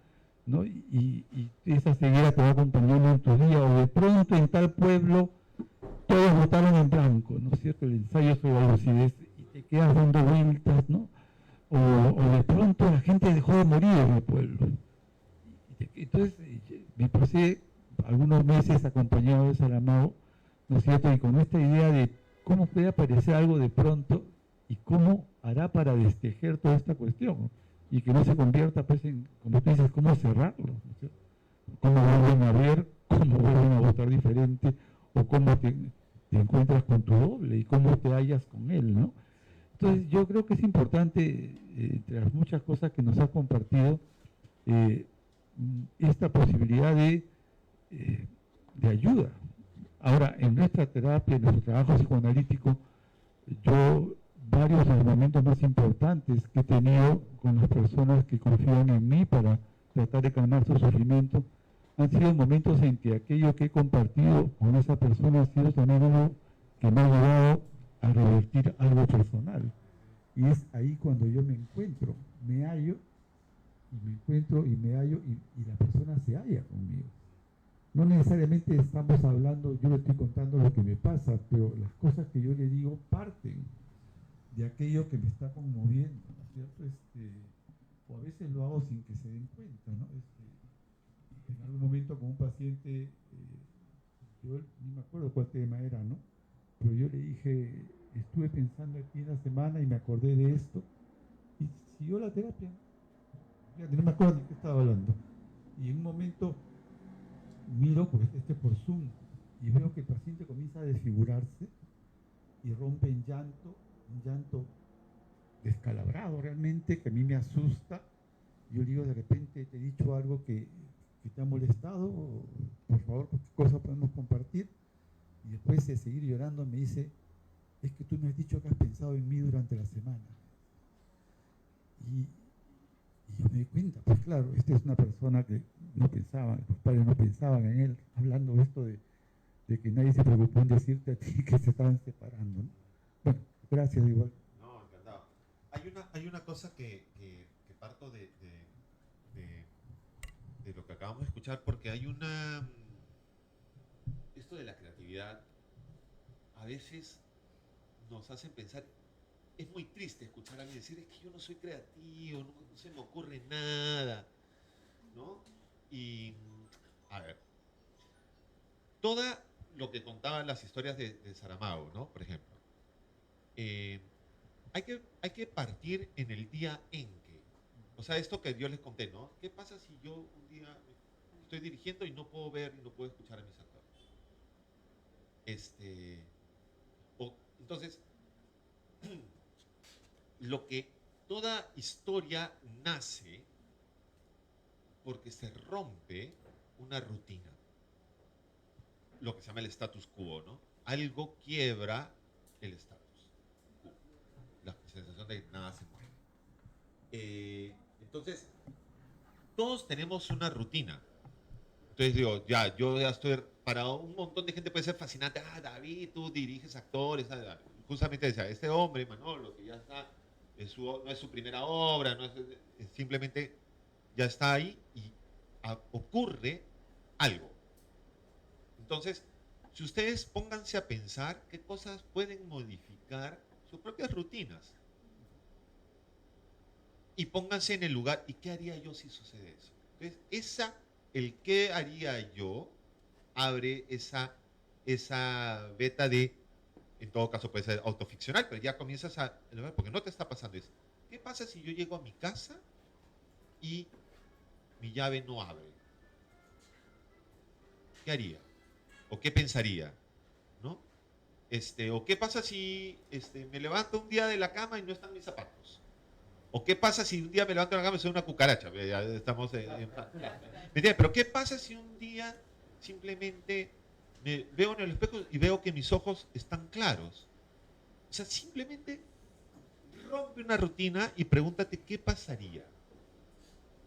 ¿no? Y esa ceguera te va acompañando en tu día, o de pronto en tal pueblo todos votaron en blanco, ¿no es cierto? El ensayo sobre la lucidez, y te quedas dando vueltas, ¿no? O de pronto la gente dejó de morir en el pueblo. Entonces, me pasé algunos meses acompañado de Saramago, ¿no es cierto? Y con esta idea de cómo puede aparecer algo de pronto y cómo hará para destejer toda esta cuestión, ¿no? Y que no se convierta, pues, en, como tú dices, cómo cerrarlo, ¿no es cierto? Cómo vuelven a ver, cómo vuelven a votar diferente, o cómo te encuentras con tu doble y cómo te hallas con él, ¿no? Entonces, yo creo que es importante, entre las muchas cosas que nos ha compartido, esta posibilidad de ayuda. Ahora, en nuestra terapia, en nuestro trabajo psicoanalítico, yo, varios de los momentos más importantes que he tenido con las personas que confían en mí para tratar de calmar su sufrimiento, han sido momentos en que aquello que he compartido con esa persona ha sido también algo que me ha ayudado a revertir algo personal. Y es ahí cuando yo me encuentro, me hallo, y me encuentro y me hallo, y la persona se halla conmigo. No necesariamente estamos hablando, yo le estoy contando lo que me pasa, pero las cosas que yo le digo parten de aquello que me está conmoviendo, ¿no es cierto? O a veces lo hago sin que se den cuenta, ¿no? En algún momento con un paciente, yo ni me acuerdo cuál tema era, ¿no? Pero yo le dije, estuve pensando aquí en la semana y me acordé de esto, y siguió la terapia. Fíjate, no me acuerdo de qué estaba hablando. Y en un momento miro por Zoom y veo que el paciente comienza a desfigurarse y rompe en llanto, un llanto descalabrado realmente, que a mí me asusta. Yo le digo, de repente te he dicho algo que te ha molestado, por favor, ¿qué cosa podemos compartir? Y después de seguir llorando me dice, es que tú me has dicho que has pensado en mí durante la semana. Y yo me di cuenta, pues claro, esta es una persona que no pensaba, los padres no pensaban en él, hablando esto de que nadie se preocupó en decirte a ti que se estaban separando, ¿no? Bueno, gracias igual. No, encantado. Hay una cosa que parto de lo que acabamos de escuchar, porque hay esto de la creatividad a veces nos hace pensar. Es muy triste escuchar a alguien decir, es que yo no soy creativo, no se me ocurre nada, ¿no? Y, a ver, toda lo que contaban las historias de Saramago, ¿no? Por ejemplo, hay que partir en el día en que, o sea, esto que yo les conté, ¿no? ¿Qué pasa si yo un día estoy dirigiendo y no puedo ver y no puedo escuchar a mis actores? Entonces, lo que toda historia nace porque se rompe una rutina, lo que se llama el status quo, ¿no? Algo quiebra el status quo, la sensación de que nada se mueve. Entonces, todos tenemos una rutina. Entonces digo, yo ya estoy, para un montón de gente puede ser fascinante, David, tú diriges actores, justamente decía, este hombre, Manolo, que ya está, no es su primera obra, simplemente ya está ahí y ocurre algo. Entonces, si ustedes pónganse a pensar qué cosas pueden modificar sus propias rutinas y pónganse en el lugar, ¿y qué haría yo si sucede eso? Entonces, el qué haría yo abre esa beta de, en todo caso puede ser autoficcional, pero ya comienzas a, porque no te está pasando eso. ¿Qué pasa si yo llego a mi casa y mi llave no abre? ¿Qué haría? ¿O qué pensaría? ¿No? ¿O qué pasa si me levanto un día de la cama y no están mis zapatos? ¿O qué pasa si un día me levanto de la cama y soy una cucaracha? Ya estamos ¿me entiendes? Pero ¿qué pasa si un día simplemente me veo en el espejo y veo que mis ojos están claros? O sea, simplemente rompe una rutina y pregúntate qué pasaría.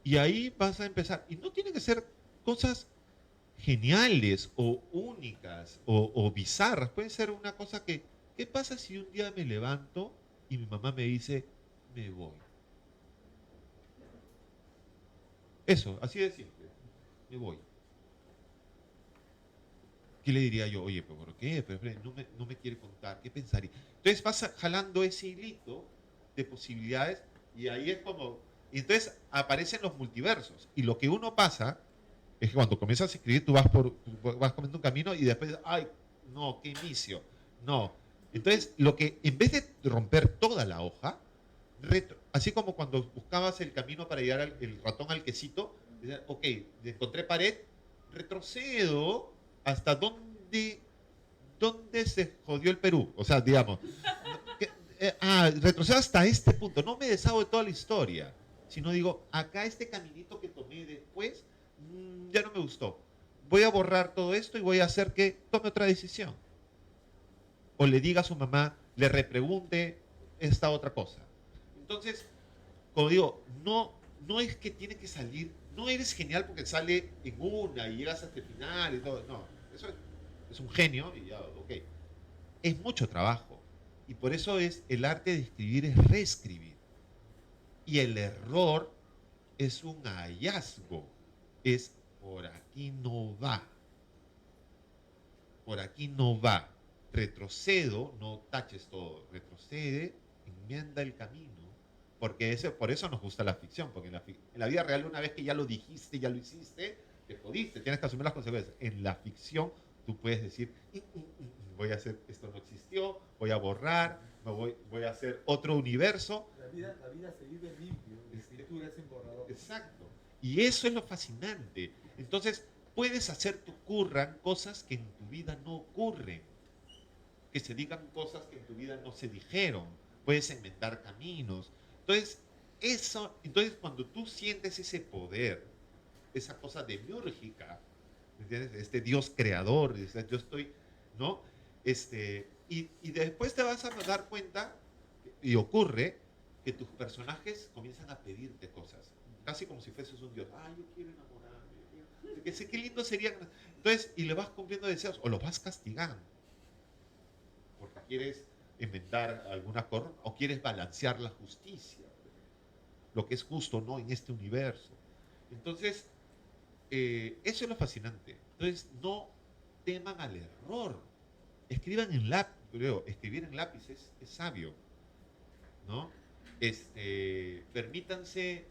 Y ahí vas a empezar. Y no tienen que ser cosas geniales o únicas o bizarras. Puede ser una cosa que, ¿qué pasa si un día me levanto y mi mamá me dice, me voy? Eso, así de simple. Me voy. ¿Qué le diría yo? Oye, ¿pero por qué? No me quiere contar. ¿Qué pensaría? Entonces vas jalando ese hilito de posibilidades y ahí es como... Y entonces aparecen los multiversos. Y lo que uno pasa es que cuando comienzas a escribir tú vas comiendo un camino y después, ay, no, qué inicio. No. Entonces, lo que en vez de romper toda la hoja, así como cuando buscabas el camino para llegar el ratón al quesito, ok, encontré pared, retrocedo hasta dónde se jodió el Perú. O sea, digamos, retrocedo hasta este punto. No me deshago de toda la historia, sino digo, acá este caminito que tomé después, ya no me gustó. Voy a borrar todo esto y voy a hacer que tome otra decisión. O le diga a su mamá, le repregunte esta otra cosa. Entonces, como digo, no es que tiene que salir, no eres genial porque sale en una y llegas hasta el final y todo. No, eso es un genio y ya, ok. Es mucho trabajo. Y por eso el arte de escribir es reescribir. Y el error es un hallazgo. Es por aquí no va. Por aquí no va. Retrocedo, no taches todo. Retrocede, enmienda el camino. Porque por eso nos gusta la ficción. Porque en la vida real, una vez que ya lo dijiste, ya lo hiciste, te jodiste, tienes que asumir las consecuencias. En la ficción, tú puedes decir, voy a hacer, esto no existió, voy a borrar, voy a hacer otro universo. La vida se vive limpio, la escritura es borrador. Exacto. Y eso es lo fascinante. Entonces, puedes hacer que ocurran cosas que en tu vida no ocurren. Que se digan cosas que en tu vida no se dijeron. Puedes inventar caminos. Entonces, cuando tú sientes ese poder, esa cosa demiúrgica, ¿entiendes? Este Dios creador, yo estoy, ¿no? Y después te vas a dar cuenta, y ocurre, que tus personajes comienzan a pedirte cosas. Casi como si fueses un dios. Yo quiero enamorarme. Qué lindo sería. Entonces, y le vas cumpliendo deseos o los vas castigando. Porque quieres inventar alguna cosa o quieres balancear la justicia. Lo que es justo o no en este universo. Entonces, eso es lo fascinante. Entonces, no teman al error. Escriban en lápiz. Escribir en lápiz es sabio. ¿No? Permítanse,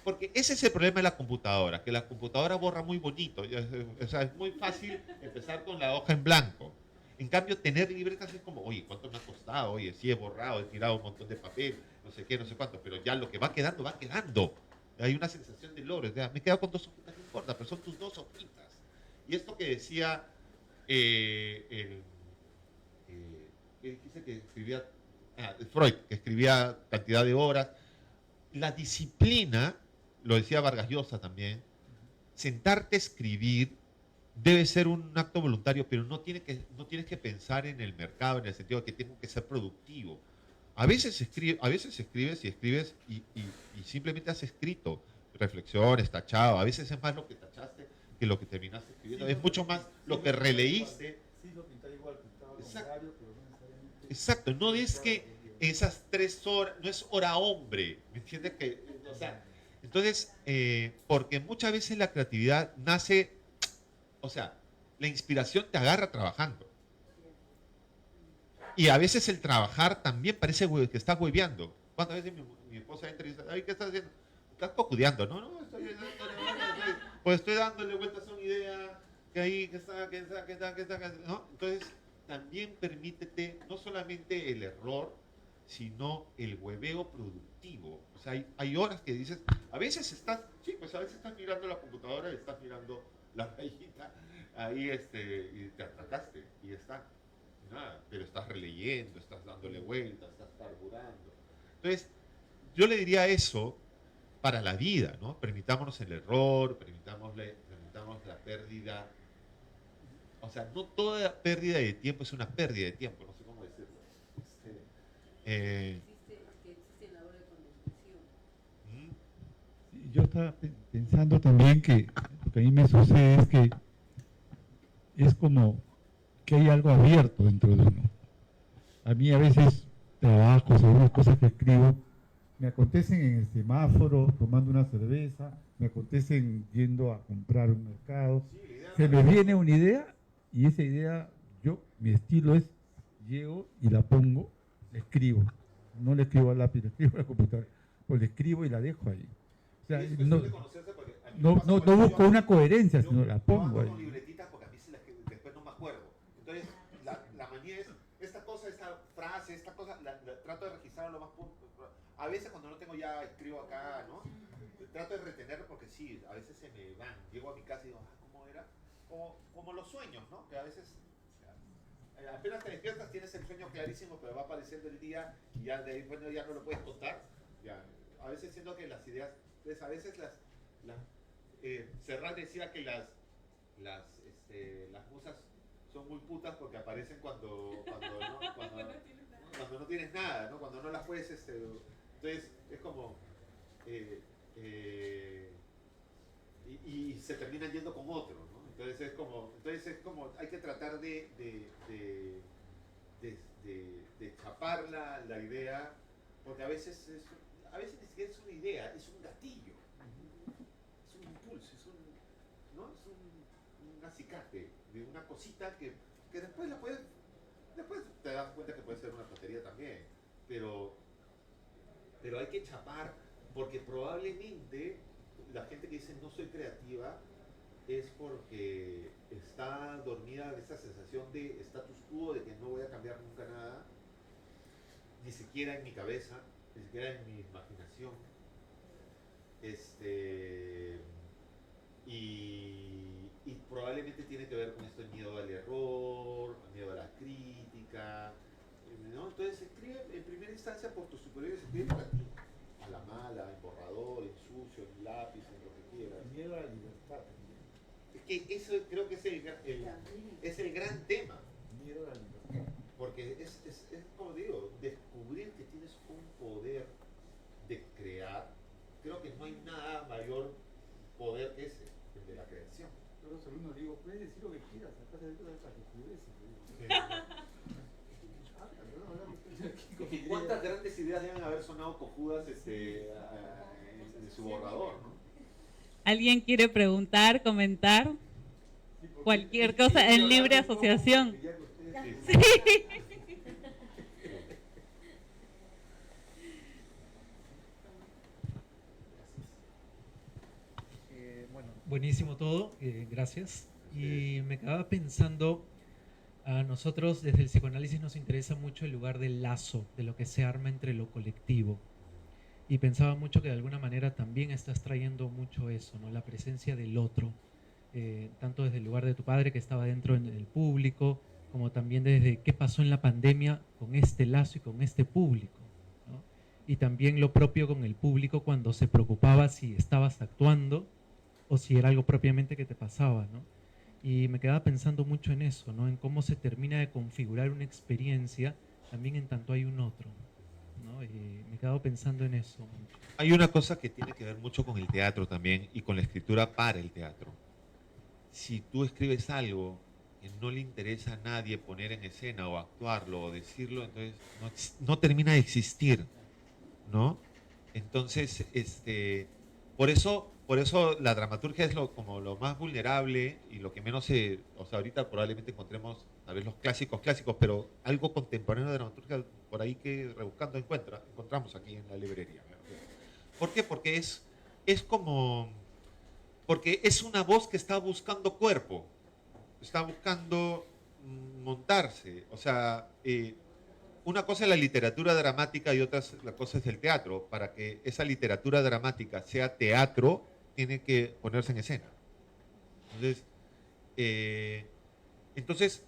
porque ese es el problema de la computadora, que la computadora borra muy bonito, o sea, es muy fácil empezar con la hoja en blanco. En cambio, tener libretas es como, oye, ¿cuánto me ha costado? Oye, sí he borrado, he tirado un montón de papel, no sé qué, no sé cuánto, pero ya lo que va quedando, va quedando. Hay una sensación de logro, me he quedado con 2 hojitas, no importa, pero son tus 2 hojitas. Y esto que decía, que dice que escribía Freud, que escribía cantidad de horas. La disciplina, lo decía Vargas Llosa también, sentarte a escribir debe ser un acto voluntario, pero no tienes que pensar en el mercado, en el sentido de que tengo que ser productivo. A veces escribes y simplemente has escrito reflexiones, tachado. A veces es más lo que tachaste que lo que terminaste escribiendo. Es mucho más lo que releíste. Sí, lo pintaba igual, pintaba con Exacto. diario, pero no necesariamente. Exacto, no es que esas 3 horas, no es hora hombre, ¿me entiendes? O sea, entonces, porque muchas veces la creatividad nace, o sea, la inspiración te agarra trabajando. Y a veces el trabajar también parece que estás hueveando. ¿Cuántas veces mi esposa entra y dice, ay, ¿qué estás haciendo? Estás cocudeando, ¿no? Pues estoy dándole vueltas a una idea, que ahí, que está, ¿no? Entonces, también permítete no solamente el error, sino el hueveo productivo. O sea, hay horas que dices, a veces estás, sí, pues a veces estás mirando la computadora y estás mirando la rayita, ahí y te atracaste, y está, nada, pero estás releyendo, estás dándole vueltas, estás carburando. Entonces, yo le diría eso para la vida, ¿no? Permitámonos el error, permitamos la pérdida. O sea, no toda pérdida de tiempo es una pérdida de tiempo, no sé cómo decirlo. Existe la hora de contemplación. Sí, yo estaba pensando también que lo que a mí me sucede es que es como que hay algo abierto dentro de uno. A mí a veces trabajos o algunas cosas que escribo me acontecen en el semáforo, tomando una cerveza, me acontecen yendo a comprar un mercado. Se me viene una idea y esa idea, mi estilo es, llego y la pongo, la escribo. No le escribo al lápiz, le escribo a la computadora. Pues le escribo y la dejo ahí. O sea, no busco una coherencia, sino la pongo ahí. Con libretitas porque a mí después no me acuerdo. Entonces, la manía es, esta frase, trato de registrarlo lo más punto. A veces cuando no tengo ya, escribo acá, ¿no? Trato de retenerlo porque sí, a veces se me van. Llego a mi casa y digo, ¿cómo era? Como los sueños, ¿no? Que a veces, apenas te despiertas, tienes el sueño clarísimo, pero va apareciendo el día y ya de ahí, bueno, ya no lo puedes contar. Ya. A veces siento que las ideas, pues a veces Serrat decía que las musas son muy putas porque aparecen cuando no tienes nada, ¿no? Cuando no las puedes, entonces es como y se terminan yendo con otro, ¿no? Entonces es como hay que tratar de chapar la idea, porque a veces ni siquiera es una idea, es un gatillo, es un impulso, un acicate de una cosita que después después te das cuenta que puede ser una tontería también, pero hay que chapar, porque probablemente la gente que dice no soy creativa es porque está dormida en esa sensación de status quo, de que no voy a cambiar nunca nada, ni siquiera en mi cabeza, ni siquiera en mi imaginación. Y probablemente tiene que ver con esto, el miedo al error, el miedo a la crítica, ¿no? Entonces escribe en primera instancia por tus superiores, escribe para ti, a la mala, en borrador, en sucio, en lápiz, en lo que quieras. El miedo a la libertad. Es que eso creo que es el gran tema. Miedo a la libertad. Porque es como digo, descubrir que tienes un poder de crear. Creo que no hay nada mayor poder que ese, el de la creación. Yo a los alumnos digo, puedes decir lo que quieras, acá se ve todas esas estupideces. ¿Cuántas grandes ideas deben haber sonado cojudas en su borrador, ¿no? ¿Alguien quiere preguntar, comentar? Cualquier cosa en libre asociación. Sí. Bueno, buenísimo todo, gracias. Y me quedaba pensando, a nosotros desde el psicoanálisis nos interesa mucho el lugar del lazo, de lo que se arma entre lo colectivo. Y pensaba mucho que de alguna manera también estás trayendo mucho eso, ¿no? La presencia del otro, tanto desde el lugar de tu padre que estaba dentro en el público, como también desde qué pasó en la pandemia con este lazo y con este público, ¿no? Y también lo propio con el público cuando se preocupaba si estabas actuando o si era algo propiamente que te pasaba, ¿no? Y me quedaba pensando mucho en eso, ¿no? En cómo se termina de configurar una experiencia también en tanto hay un otro, ¿no? Y me quedaba pensando en eso. Hay una cosa que tiene que ver mucho con el teatro también y con la escritura para el teatro. Si tú escribes algo que no le interesa a nadie poner en escena o actuarlo o decirlo, entonces no termina de existir, ¿no? Entonces, por eso la dramaturgia es como lo más vulnerable y lo que menos o sea, ahorita probablemente encontremos tal vez los clásicos, pero algo contemporáneo de dramaturgia por ahí que rebuscando encontramos aquí en la librería. ¿Por qué? Porque es una voz que está buscando cuerpo, está buscando montarse. O sea, una cosa es la literatura dramática y otra la cosa es el teatro. Para que esa literatura dramática sea teatro, tiene que ponerse en escena. Entonces,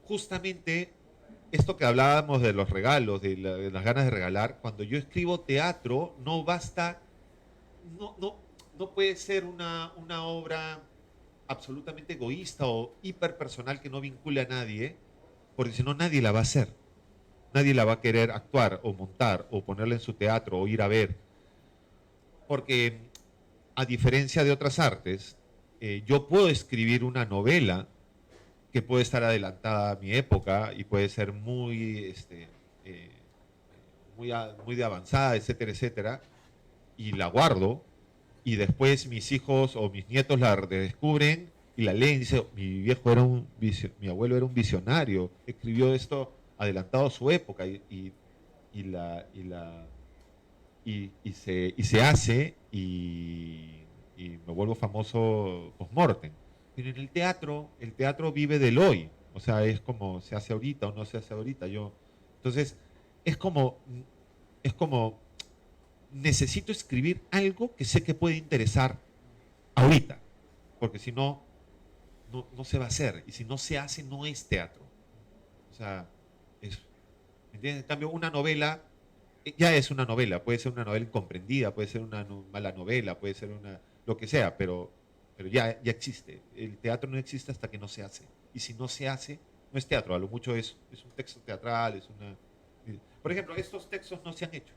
justamente esto que hablábamos de los regalos, de las ganas de regalar, cuando yo escribo teatro, no basta, no puede ser una obra absolutamente egoísta o hiperpersonal que no vincule a nadie, porque si no nadie la va a hacer. Nadie la va a querer actuar o montar o ponerla en su teatro o ir a ver. Porque a diferencia de otras artes, yo puedo escribir una novela que puede estar adelantada a mi época y puede ser muy de avanzada, etcétera, etcétera, y la guardo, y después mis hijos o mis nietos la redescubren y la leen y dicen, mi abuelo era un visionario, escribió esto adelantado a su época y se hace y me vuelvo famoso post-mortem. Pero en el teatro vive del hoy, o sea, es como se hace ahorita o no se hace ahorita. Entonces, es como necesito escribir algo que sé que puede interesar ahorita, porque si no, no se va a hacer, y si no se hace, no es teatro. O sea, ¿me entiendes? En cambio, una novela ya es una novela, puede ser una novela incomprendida, puede ser una mala novela, puede ser lo que sea, pero ya existe. El teatro no existe hasta que no se hace. Y si no se hace, no es teatro, a lo mucho es un texto teatral, Por ejemplo, estos textos no se han hecho,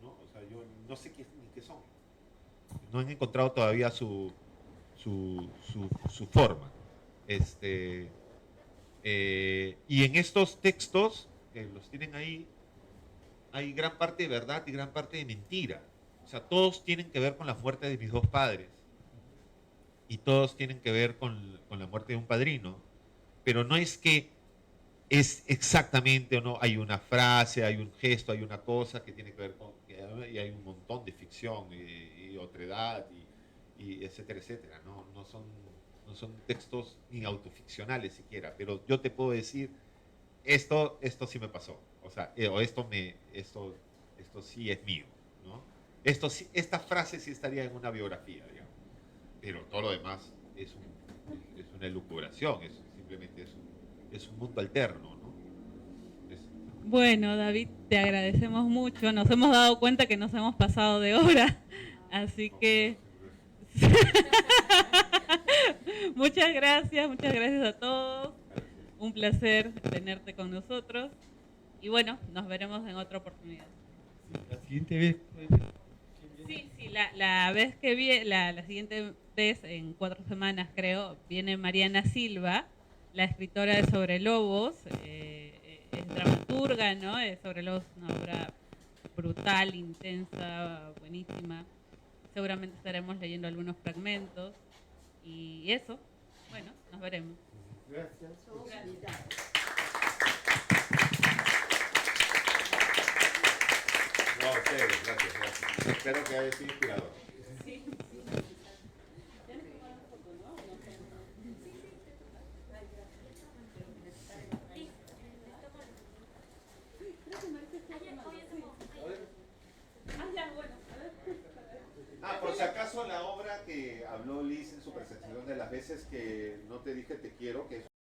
¿no? O sea, yo no sé ni qué son. No han encontrado todavía su forma. Y en estos textos, que los tienen ahí, hay gran parte de verdad y gran parte de mentira. O sea, todos tienen que ver con la muerte de mis dos padres. Y todos tienen que ver con la muerte de un padrino. Pero no es que es exactamente o no, hay una frase, hay un gesto, hay una cosa que tiene que ver con, y hay un montón de ficción y otredad y etcétera, etcétera. No son textos ni autoficcionales siquiera, pero yo te puedo decir, esto sí me pasó, o sea, esto sí es mío, ¿no? Esta frase sí estaría en una biografía, digamos, pero todo lo demás es una elucubración, simplemente es un mundo alterno, ¿no? Bueno, David, te agradecemos mucho. Nos hemos dado cuenta que nos hemos pasado de hora, así que muchas gracias a todos. Un placer tenerte con nosotros. Y bueno, nos veremos en otra oportunidad. La siguiente vez. Sí, la siguiente vez, en 4 semanas creo, viene Mariana Silva, la escritora de Sobre Lobos, es dramaturga, ¿no? Sobre Lobos es una obra brutal, intensa, buenísima. Seguramente estaremos leyendo algunos fragmentos. Y eso, bueno, nos veremos. Gracias. No, gracias. Espero que haya sido inspirador. Sí. Por si acaso la obra que habló Liz en su presentación de las veces que no te dije te quiero, que es